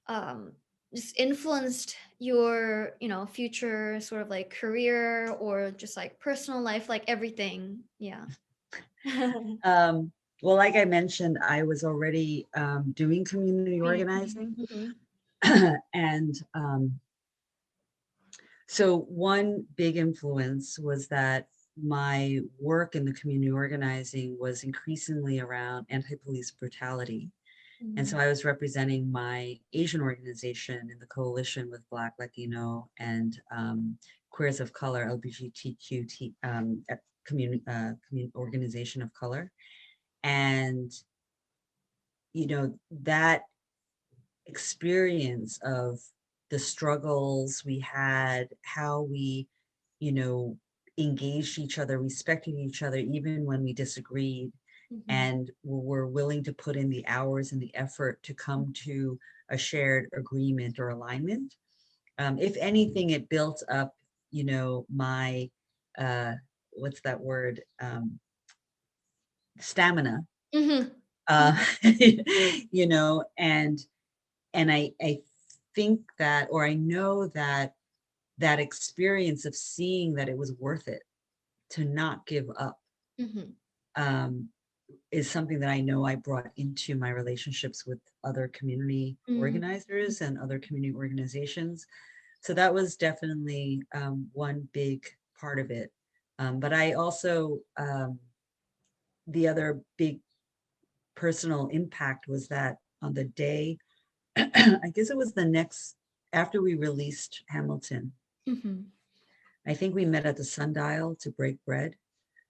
A: um just influenced your, future sort of like career or just like personal life, like everything, yeah.
B: Um, well, like I mentioned, I was already doing community organizing.
A: Mhm.
B: And so one big influence was that my work in the community organizing was increasingly around anti-police brutality. And so
A: Mhm.
B: I was representing my Asian organization in the coalition with Black, Latino, and queers of color, LGBTQ organization of color. And, that experience of the struggles we had, how we, you know, engaged each other, respected each other, even when we disagreed,
A: Mhm.
B: and were willing to put in the hours and the effort to come to a shared agreement or alignment. If anything, it built up, my, uh, what's that word? Stamina.
A: Mhm.
B: Uh, and I think that, or I know that that experience of seeing that it was worth it to not give up,
A: Mhm.
B: um, is something that I know I brought into my relationships with other community
A: Mhm.
B: organizers and other community organizations. So that was definitely one big part of it. But I also, the other big personal impact was that on the day, I guess it was the next, after we released Hamilton,
A: Mhm.
B: I think we met at the Sundial to break bread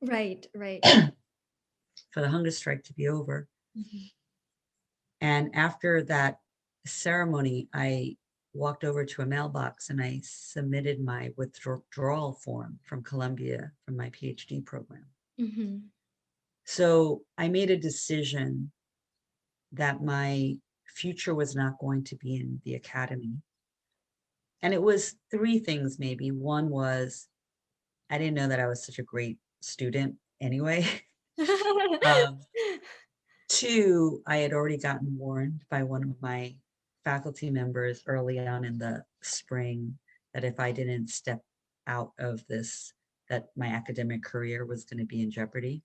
A: Right, right.
B: for the hunger strike to be over.
A: Mhm.
B: And after that ceremony, I walked over to a mailbox and I submitted my withdrawal form from Columbia from my PhD program.
A: Mhm.
B: So I made a decision that my future was not going to be in the academy. And it was three things, maybe. One was I didn't know that I was such a great student anyway. um, Two, I had already gotten warned by one of my faculty members early on in the spring that if I didn't step out of this, that my academic career was going to be in jeopardy.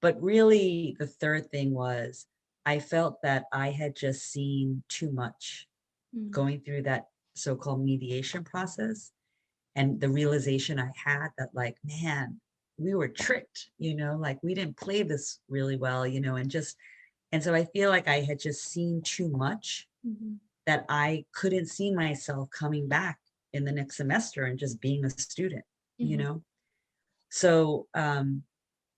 B: But really, the third thing was I felt that I had just seen too much
A: Mm.
B: going through that so-called mediation process, and the realization I had that, like, man, we were tricked, like we didn't play this really well, and so I feel like I had just seen too much,
A: Mhm.
B: that I couldn't see myself coming back in the next semester and just being a student, you
A: Mhm.
B: know? So,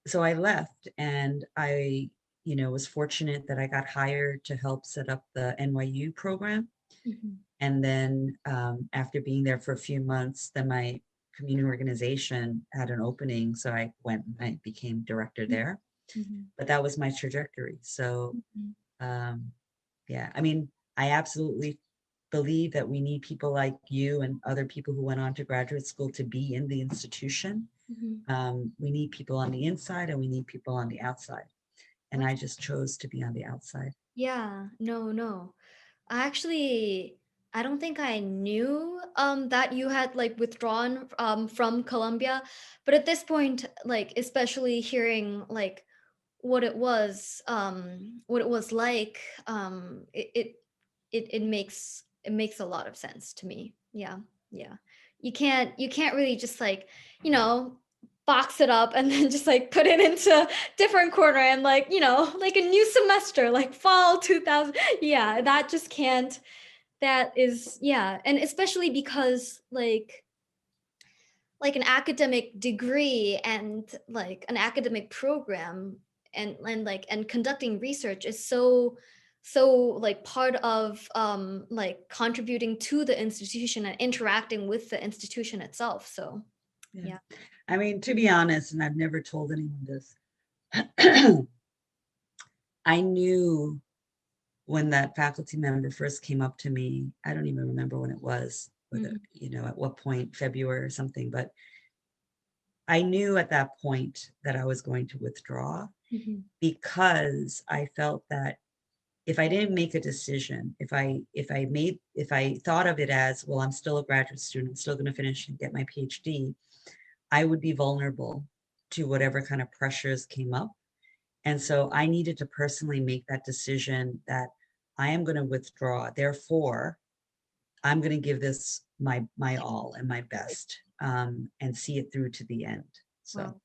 B: so I left, and I, was fortunate that I got hired to help set up the NYU program.
A: Mhm.
B: And then, after being there for a few months, then my community organization had an opening. So I went and I became director there.
A: Mhm.
B: But that was my trajectory. So,
A: Mhm.
B: um, yeah, I mean, I absolutely believe that we need people like you and other people who went on to graduate school to be in the institution.
A: Mhm.
B: We need people on the inside and we need people on the outside. And I just chose to be on the outside.
A: Yeah, no, no. I don't think I knew that you had like withdrawn from Colombia, but at this point, like especially hearing like what it was like, it makes a lot of sense to me. Yeah, yeah. You can't really just like, you know, box it up and then just like put it into different corner and like, you know, like a new semester, like fall 2000. Yeah, that just can't. That is, yeah, and especially because like an academic degree and like an academic program and like and conducting research is so like part of like contributing to the institution and interacting with the institution itself, so
B: Yeah.
A: yeah.
B: I mean, to be honest, and I've never told anyone this, I knew when that faculty member first came up to me, I don't even remember when it was, whether,
A: Mhm,
B: at what point, February or something, but I knew at that point that I was going to withdraw,
A: mhm,
B: because I felt that if I didn't make a decision, if I thought of it as, well, I'm still a graduate student, I'm still going to finish and get my PhD, I would be vulnerable to whatever kind of pressures came up. And so I needed to personally make that decision that I am going to withdraw. Therefore, I'm going to give this my all and my best, and see it through to the end. So
A: wow,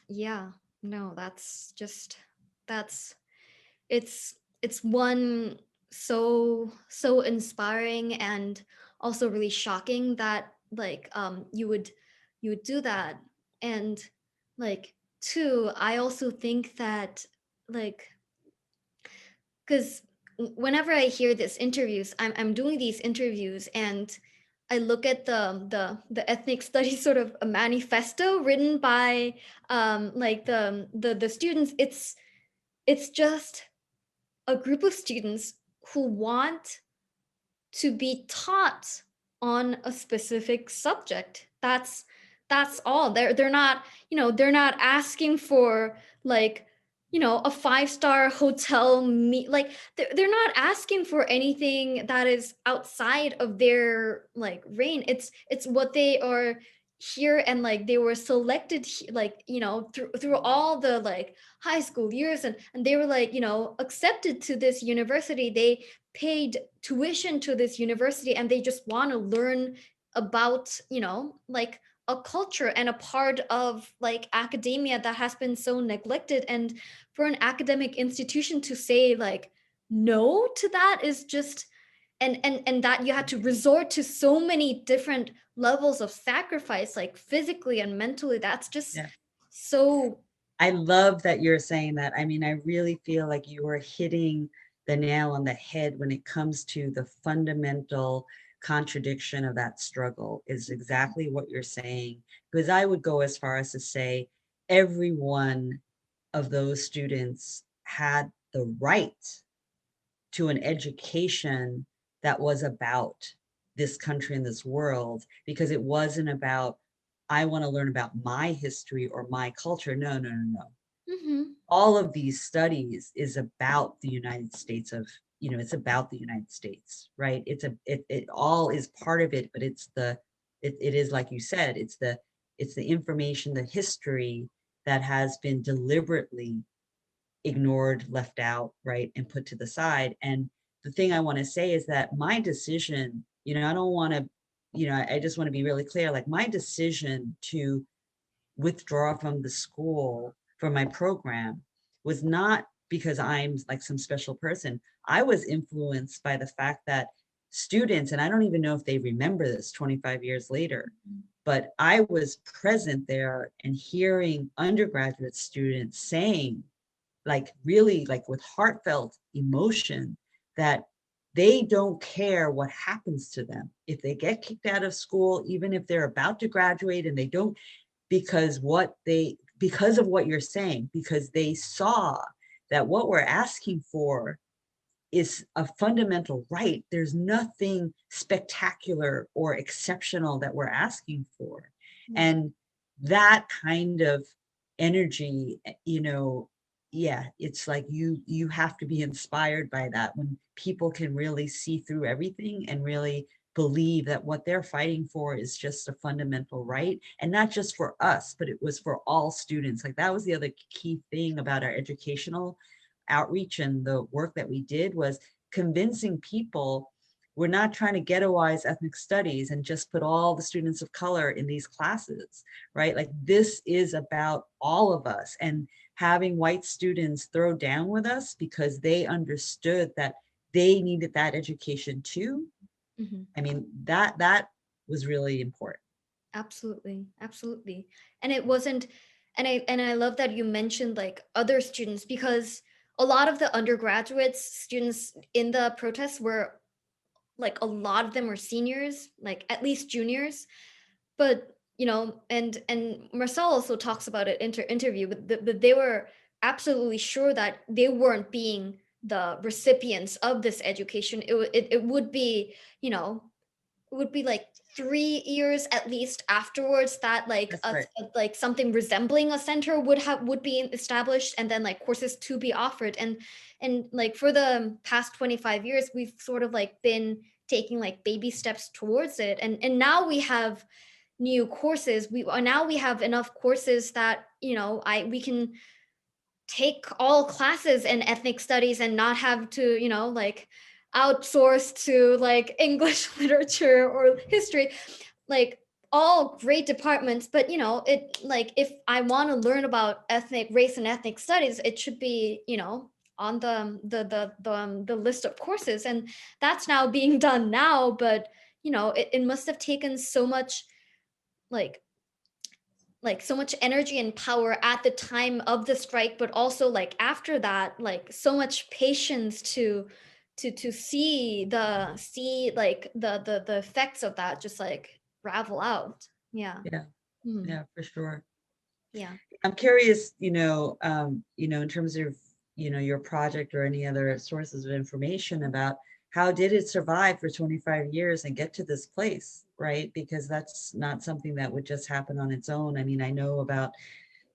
A: yeah, no, that's just that's it's it's one so inspiring and also really shocking that like you would do that. And like two, I also think that like because whenever I hear this interviews, I'm doing these interviews and I look at the ethnic studies sort of a manifesto written by like the students. It's just a group of students who want to be taught on a specific subject. That's all. They're not, you know, they're not asking for like, you know, a five-star hotel like they're not asking for anything that is outside of their like reign. It's what they are here, and like they were selected like, you know, through all the like high school years, and they were like, you know, accepted to this university. They paid tuition to this university and they just want to learn about, you know, like a culture and a part of like academia that has been so neglected. And for an academic institution to say like no to that is just, and that you had to resort to so many different levels of sacrifice, like physically and mentally, that's just
B: Yeah.
A: so.
B: I love that you're saying that. I mean, I really feel like you are hitting the nail on the head when it comes to the fundamental contradiction of that struggle is exactly what you're saying. Because I would go as far as to say every one of those students had the right to an education that was about this country and this world, because it wasn't about, I want to learn about my history or my culture. No, no, no, no.
A: Mhm.
B: All of these studies is about the United States of, it's about the United States, right? It all is part of it, but it is like you said, it's the information, the history that has been deliberately ignored, left out, right, and put to the side. And the thing I want to say is that my decision, I don't want to, I just want to be really clear, like my decision to withdraw from the school for my program was not because I'm like some special person. I was influenced by the fact that students, and I don't even know if they remember this 25 years later, but I was present there and hearing undergraduate students saying, like really like with heartfelt emotion, that they don't care what happens to them if they get kicked out of school, even if they're about to graduate and they don't, because of what you're saying, because they saw that what we're asking for is a fundamental right. There's nothing spectacular or exceptional that we're asking for.
A: Mm.
B: And that kind of energy, yeah, it's like you have to be inspired by that when people can really see through everything and really believe that what they're fighting for is just a fundamental right, and not just for us, but it was for all students. Like that was the other key thing about our educational outreach and the work that we did, was convincing people we're not trying to ghettoize ethnic studies and just put all the students of color in these classes, right? Like this is about all of us, and having white students throw down with us because they understood that they needed that education too.
A: Mhm.
B: I mean, that was really important.
A: Absolutely, absolutely. And it wasn't, and I love that you mentioned like other students, because a lot of the undergraduates students in the protests were like, a lot of them were seniors, like at least juniors. But you know, and Marcel also talks about it interview, but, but they were absolutely sure that they weren't being the recipients of this education. It would be, you know, it would be like 3 years at least afterwards that like
B: That's right.
A: like something resembling a center would be established, and then like courses to be offered. And like for the past 25 years we've sort of like been taking like baby steps towards it, and now we have new courses. We now we have enough courses that, you know, I we can take all classes in ethnic studies and not have to, you know, like outsource to like English literature or history, like all great departments. But you know, it like if I want to learn about ethnic race and ethnic studies, it should be, you know, on the list of courses, and that's now being done now. But it must have taken so much, like so much energy and power at the time of the strike, but also like after that, like so much patience to see like the effects of that just like ravel out. Yeah.
B: Yeah,
A: Mhm.
B: yeah, for sure.
A: Yeah.
B: I'm curious, in terms of, your project or any other sources of information about how did it survive for 25 years and get to this place, right? Because that's not something that would just happen on its own. I mean, I know about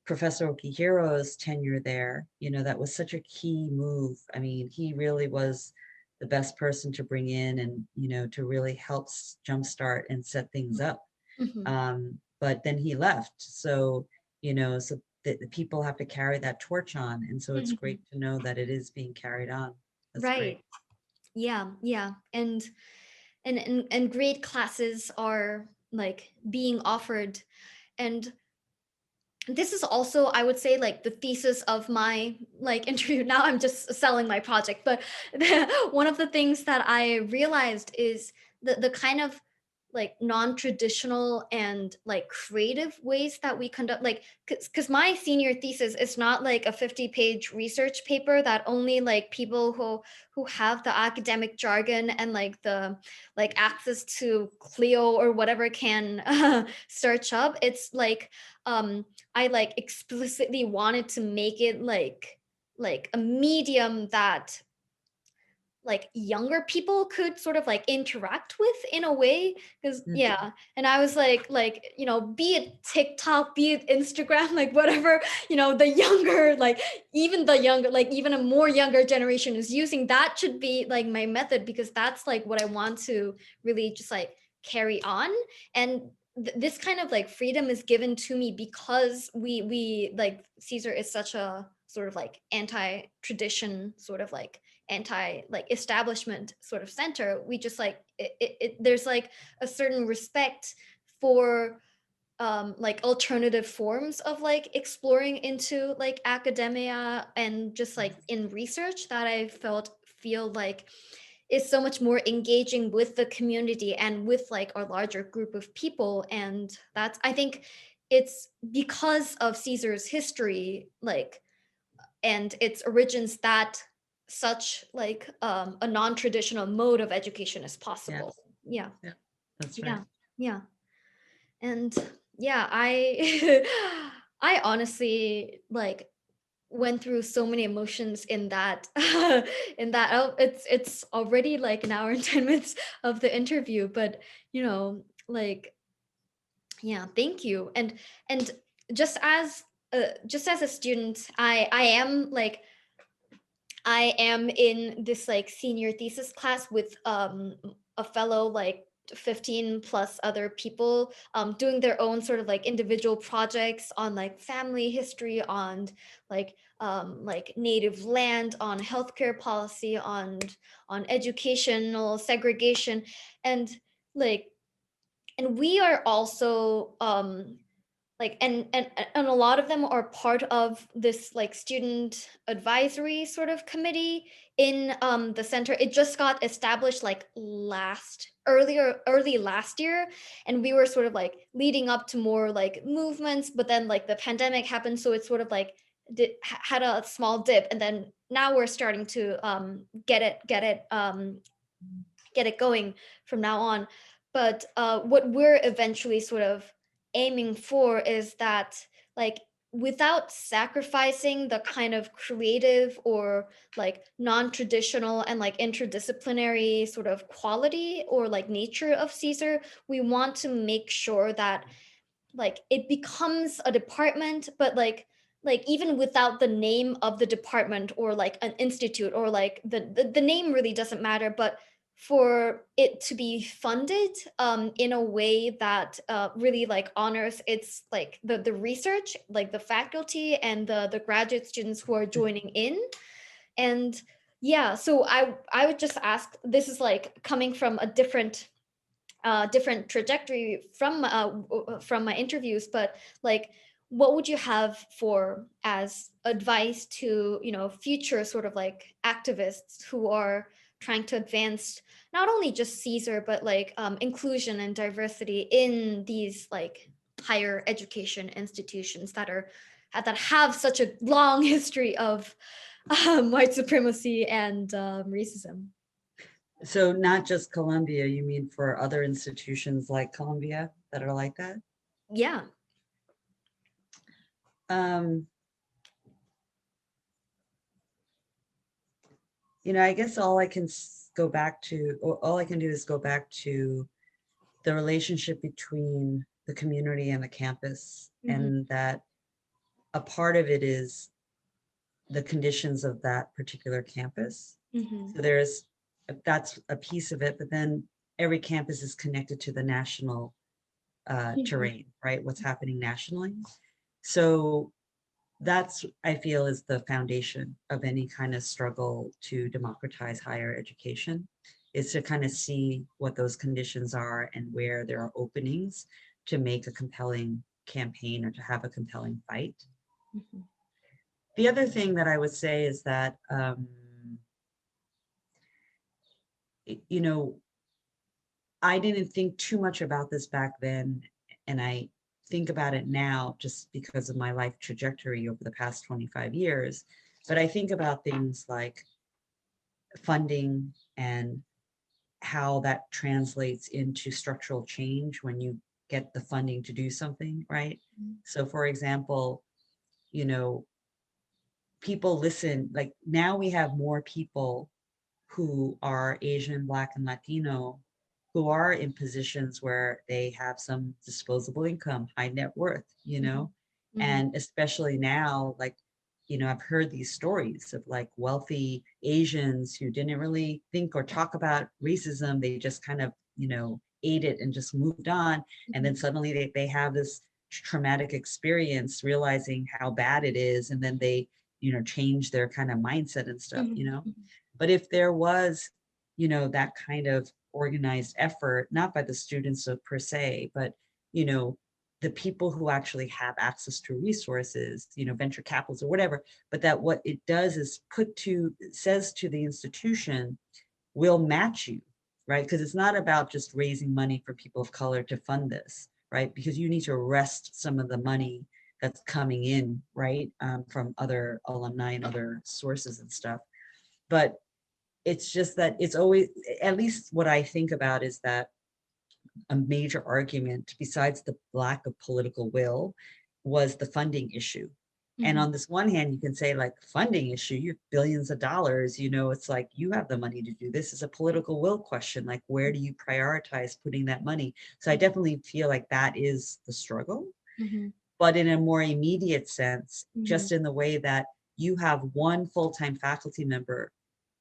B: Professor Okihiro's tenure there, that was such a key move. I mean, he really was the best person to bring in and, to really help jumpstart and set things up.
A: Mhm.
B: But then he left. So the people have to carry that torch on. And so it's
A: Mhm.
B: great to know that it is being carried on. That's great.
A: Right. Yeah, yeah. And great classes are like being offered. And this is also, I would say, like the thesis of my like interview. Now I'm just selling my project, but one of the things that I realized is the kind of like non-traditional and like creative ways that we conduct, like because my senior thesis is not like a 50-page research paper that only like people who have the academic jargon and like the like access to Clio or whatever can search up. It's like I like explicitly wanted to make it like a medium that like younger people could sort of like interact with in a way, because
B: Mhm.
A: yeah. And I was like be it TikTok, be it Instagram, like whatever, the younger, like even the younger, like even a more younger generation is using, that should be like my method, because that's like what I want to really just like carry on. And this kind of like freedom is given to me because we like Caesar is such a sort of like anti-tradition, sort of like anti like establishment sort of center. We just like there's like a certain respect for like alternative forms of like exploring into like academia and just like in research that I feel like is so much more engaging with the community and with like our larger group of people. And that's, I think it's because of Caesar's history, like, and its origins, that such like a non-traditional mode of education is possible.
B: Yes,
A: Yeah.
B: yeah, that's right.
A: Yeah. Yeah. And yeah, I I honestly like went through so many emotions in that in that. Oh, it's already like an hour and 10 minutes of the interview, but like, yeah, thank you. And just as just as a student, I am like, I am in this like senior thesis class with a fellow like 15 plus other people doing their own sort of like individual projects on like family history, on like native land, on healthcare policy, on educational segregation. And like, and we are also like, and a lot of them are part of this like student advisory sort of committee in the center. It just got established like early last year, and we were sort of like leading up to more like movements, but then like the pandemic happened, so it's sort of like had a small dip, and then now we're starting to get it going from now on. But what we're eventually sort of aiming for is that, like, without sacrificing the kind of creative or like non-traditional and like interdisciplinary sort of quality or like nature of Caesar, we want to make sure that like it becomes a department, but like even without the name of the department or like an institute, or like the name really doesn't matter, but for it to be funded in a way that really like honors its like the research, like the faculty and the graduate students who are joining in. And yeah, so I would just ask, this is like coming from a different trajectory from my interviews, but like, what would you have for as advice to, you know, future sort of like activists who are trying to advance not only just Caesar but like inclusion and diversity in these like higher education institutions that are that have such a long history of white supremacy and racism?
B: So not just Columbia, you mean for other institutions like Columbia that are like that?
A: Yeah.
B: Um, I guess all I can go back to, or all I can do is go back to the relationship between the community and the campus,
A: Hmm.
B: and that a part of it is the conditions of that particular campus.
A: Hmm.
B: So that's a piece of it, but then every campus is connected to the national
A: Hmm.
B: terrain, right? What's happening nationally. So that's, I feel, is the foundation of any kind of struggle to democratize higher education, is to kind of see what those conditions are and where there are openings to make a compelling campaign or to have a compelling fight.
A: Hmm.
B: The other thing that I would say is that, you know, I didn't think too much about this back then, and I think about it now just because of my life trajectory over the past 25 years. But I think about things like funding and how that translates into structural change when you get the funding to do something, right? So, for example, you know, people listen, like now we have more people who are Asian, Black, and Latino who are in positions where they have some disposable income, high net worth,
A: Hmm.
B: and especially now, like, I've heard these stories of like wealthy Asians who didn't really think or talk about racism. They just kind of, ate it and just moved on. And
A: Hmm.
B: then suddenly they have this traumatic experience realizing how bad it is. And then they, change their kind of mindset and stuff.
A: Hmm.
B: But if there was, that kind of organized effort, not by the students per se, but, you know, the people who actually have access to resources, venture capitals or whatever, but that what it does is says to the institution, we'll match you, right? Because it's not about just raising money for people of color to fund this, right? Because you need to arrest some of the money that's coming in, right, from other alumni and other sources and stuff. But it's just that it's always, at least what I think about is that a major argument, besides the lack of political will, was the funding issue. And
A: Hmm.
B: on this one hand, you can say, like, funding issue, you have billions of dollars, it's like you have the money to do this. Is a political will question. Like, where do you prioritize putting that money? So I definitely feel like that is the struggle,
A: Hmm.
B: but in a more immediate sense,
A: Hmm.
B: just in the way that you have one full-time faculty member.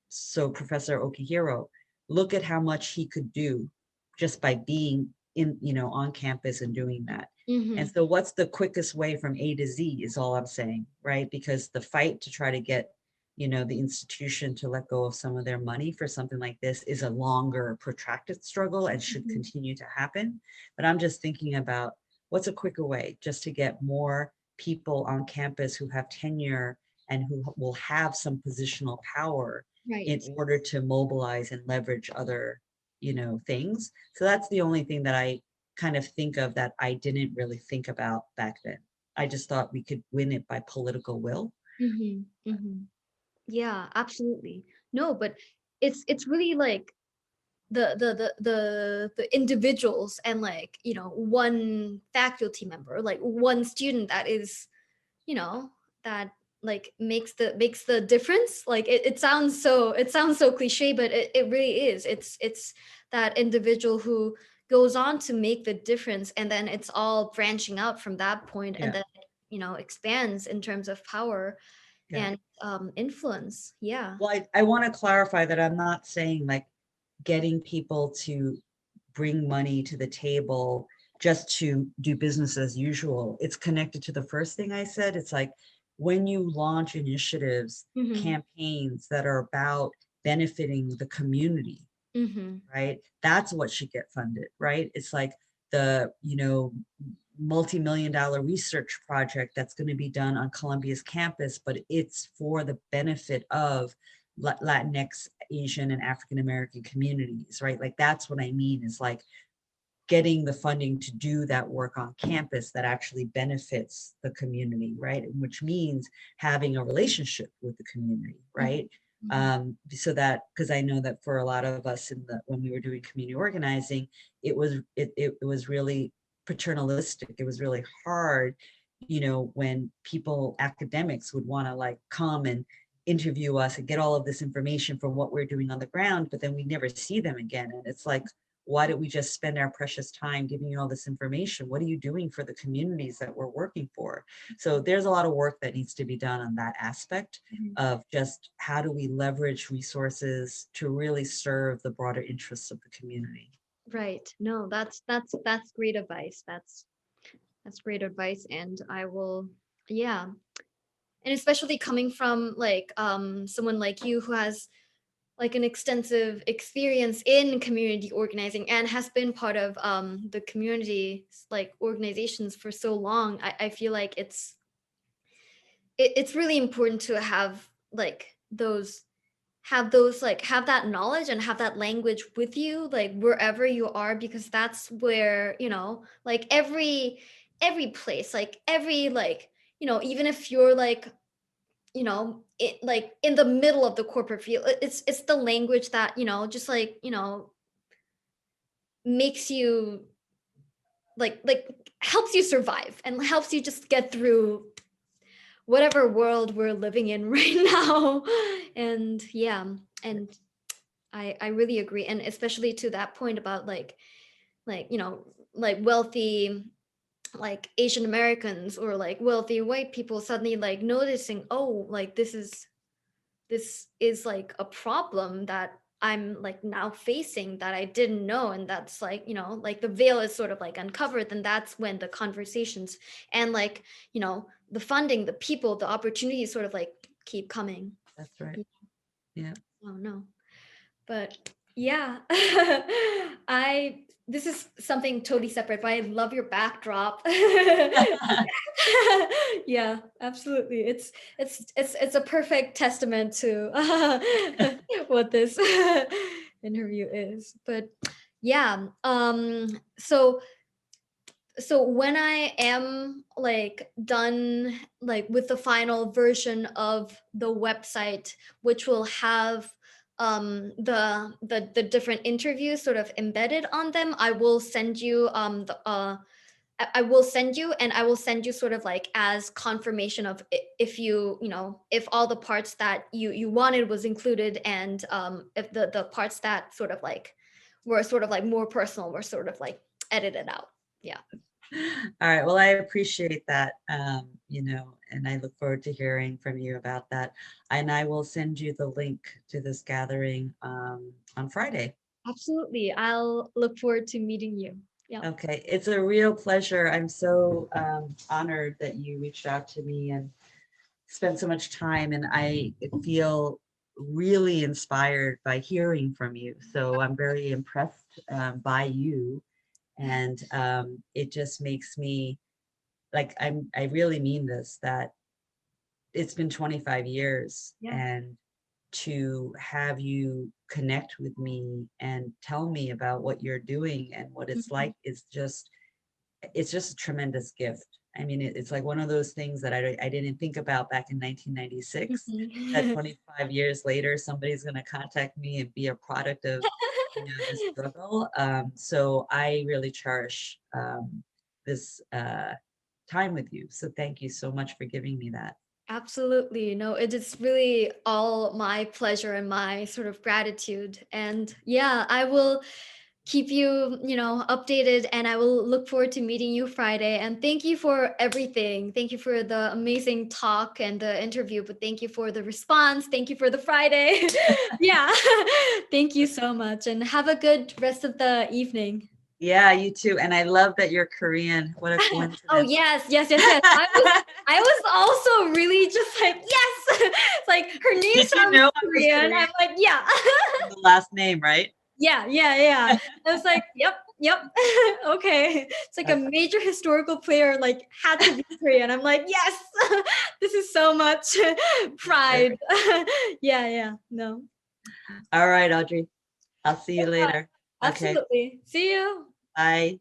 B: So Professor Okihiro, look at how much he could do just by being on campus and doing that. And
A: Hmm.
B: so what's the quickest way from A to Z is all I'm saying, right? Because the fight to try to get, the institution to let go of some of their money for something like this is a longer, protracted struggle and should
A: Hmm.
B: continue to happen. But I'm just thinking about what's a quicker way just to get more people on campus who have tenure and who will have some positional power in
A: Right.
B: order to mobilize and leverage other, things. So that's the only thing that I kind of think of that I didn't really think about back then. I just thought we could win it by political will.
A: Hmm. Hmm. Yeah, absolutely. No, but it's really like the individuals and like, you know, one faculty member, like one student that is, you know, that like makes the difference. Like it sounds so cliche, but it really is. It's that individual who goes on to make the difference, and then it's all branching out from that point, and
B: Yeah,
A: then, you know, expands in terms of power
B: yeah.
A: and influence. Yeah.
B: Well, I want to clarify that I'm not saying like getting people to bring money to the table just to do business as usual. It's connected to the first thing I said. It's like when you launch initiatives,
A: Mm-hmm.
B: campaigns that are about benefiting the community,
A: Mm-hmm.
B: right? That's what should get funded, right? It's like the, multi-million-dollar research project that's going to be done on Columbia's campus, but it's for the benefit of Latinx, Asian, and African American communities, right? Like that's what I mean is like getting the funding to do that work on campus that actually benefits the community, right? Which means having a relationship with the community, right? So that, because I know that for a lot of us when we were doing community organizing, it was really paternalistic. It was really hard, when people, academics would want to like come and interview us and get all of this information from what we're doing on the ground, but then we never see them again. And it's like, why don't we just spend our precious time giving you all this information? What are you doing for the communities that we're working for? So there's a lot of work that needs to be done on that aspect of just how do we leverage resources to really serve the broader interests of the community.
A: Right. No, that's great advice. That's great advice. And I will, yeah. And especially coming from like someone like you who has like an extensive experience in community organizing and has been part of the community like organizations for so long, I feel like it's really important to have like have that knowledge and have that language with you like wherever you are, because that's where like every place, like every like even if you're like it like in the middle of the corporate field, it's the language that just like makes you like helps you survive and helps you just get through whatever world we're living in right now. And yeah, and I really agree, and especially to that point about like like wealthy like Asian Americans or like wealthy white people suddenly like noticing, oh, like this is like a problem that I'm like now facing that I didn't know. And that's like, like the veil is sort of like uncovered. And that's when the conversations and like, the funding, the people, the opportunities sort of like keep coming.
B: That's right. Yeah.
A: Oh no. But yeah, this is something totally separate, but I love your backdrop. Yeah, absolutely. It's a perfect testament to what this interview is. But yeah, so when I am like done like with the final version of the website, which will have the different interviews sort of embedded on them, I will send you I will send you, and I will send you sort of like as confirmation of if if all the parts that you wanted was included, and if the parts that sort of like were sort of like more personal were sort of like edited out. Yeah.
B: All right. Well, I appreciate that, and I look forward to hearing from you about that. And I will send you the link to this gathering on Friday.
A: Absolutely. I'll look forward to meeting you. Yeah.
B: Okay. It's a real pleasure. I'm so honored that you reached out to me and spent so much time. And I feel really inspired by hearing from you. So I'm very impressed by you. And it just makes me like, I really mean this, that it's been 25 years.
A: Yeah.
B: And to have you connect with me and tell me about what you're doing and what it's like is just, it's just a tremendous gift. I mean, it's like one of those things that I didn't think about back in 1996, that 25 years later, somebody's going to contact me and be a product of this struggle. So I really cherish this time with you. So thank you so much for giving me that.
A: Absolutely. No, it is really all my pleasure and my sort of gratitude. And yeah, I will keep you, updated, and I will look forward to meeting you Friday. And thank you for everything. Thank you for the amazing talk and the interview, but thank you for the response. Thank you for the Friday. Yeah. Thank you so much, and have a good rest of the evening.
B: Yeah, you too. And I love that you're Korean. What a coincidence.
A: Oh, yes. I was also really just like, yes. Like her name sounds Korean. I'm like, yeah.
B: The last name, right?
A: Yeah. I was like, yep. Yep. Okay. It's like a
B: Okay.
A: major historical player, like had to be Korean. I'm like, yes, this is so much pride. Yeah, yeah. No.
B: All right, Audrey. I'll see you later. Okay.
A: Absolutely. See you.
B: Bye.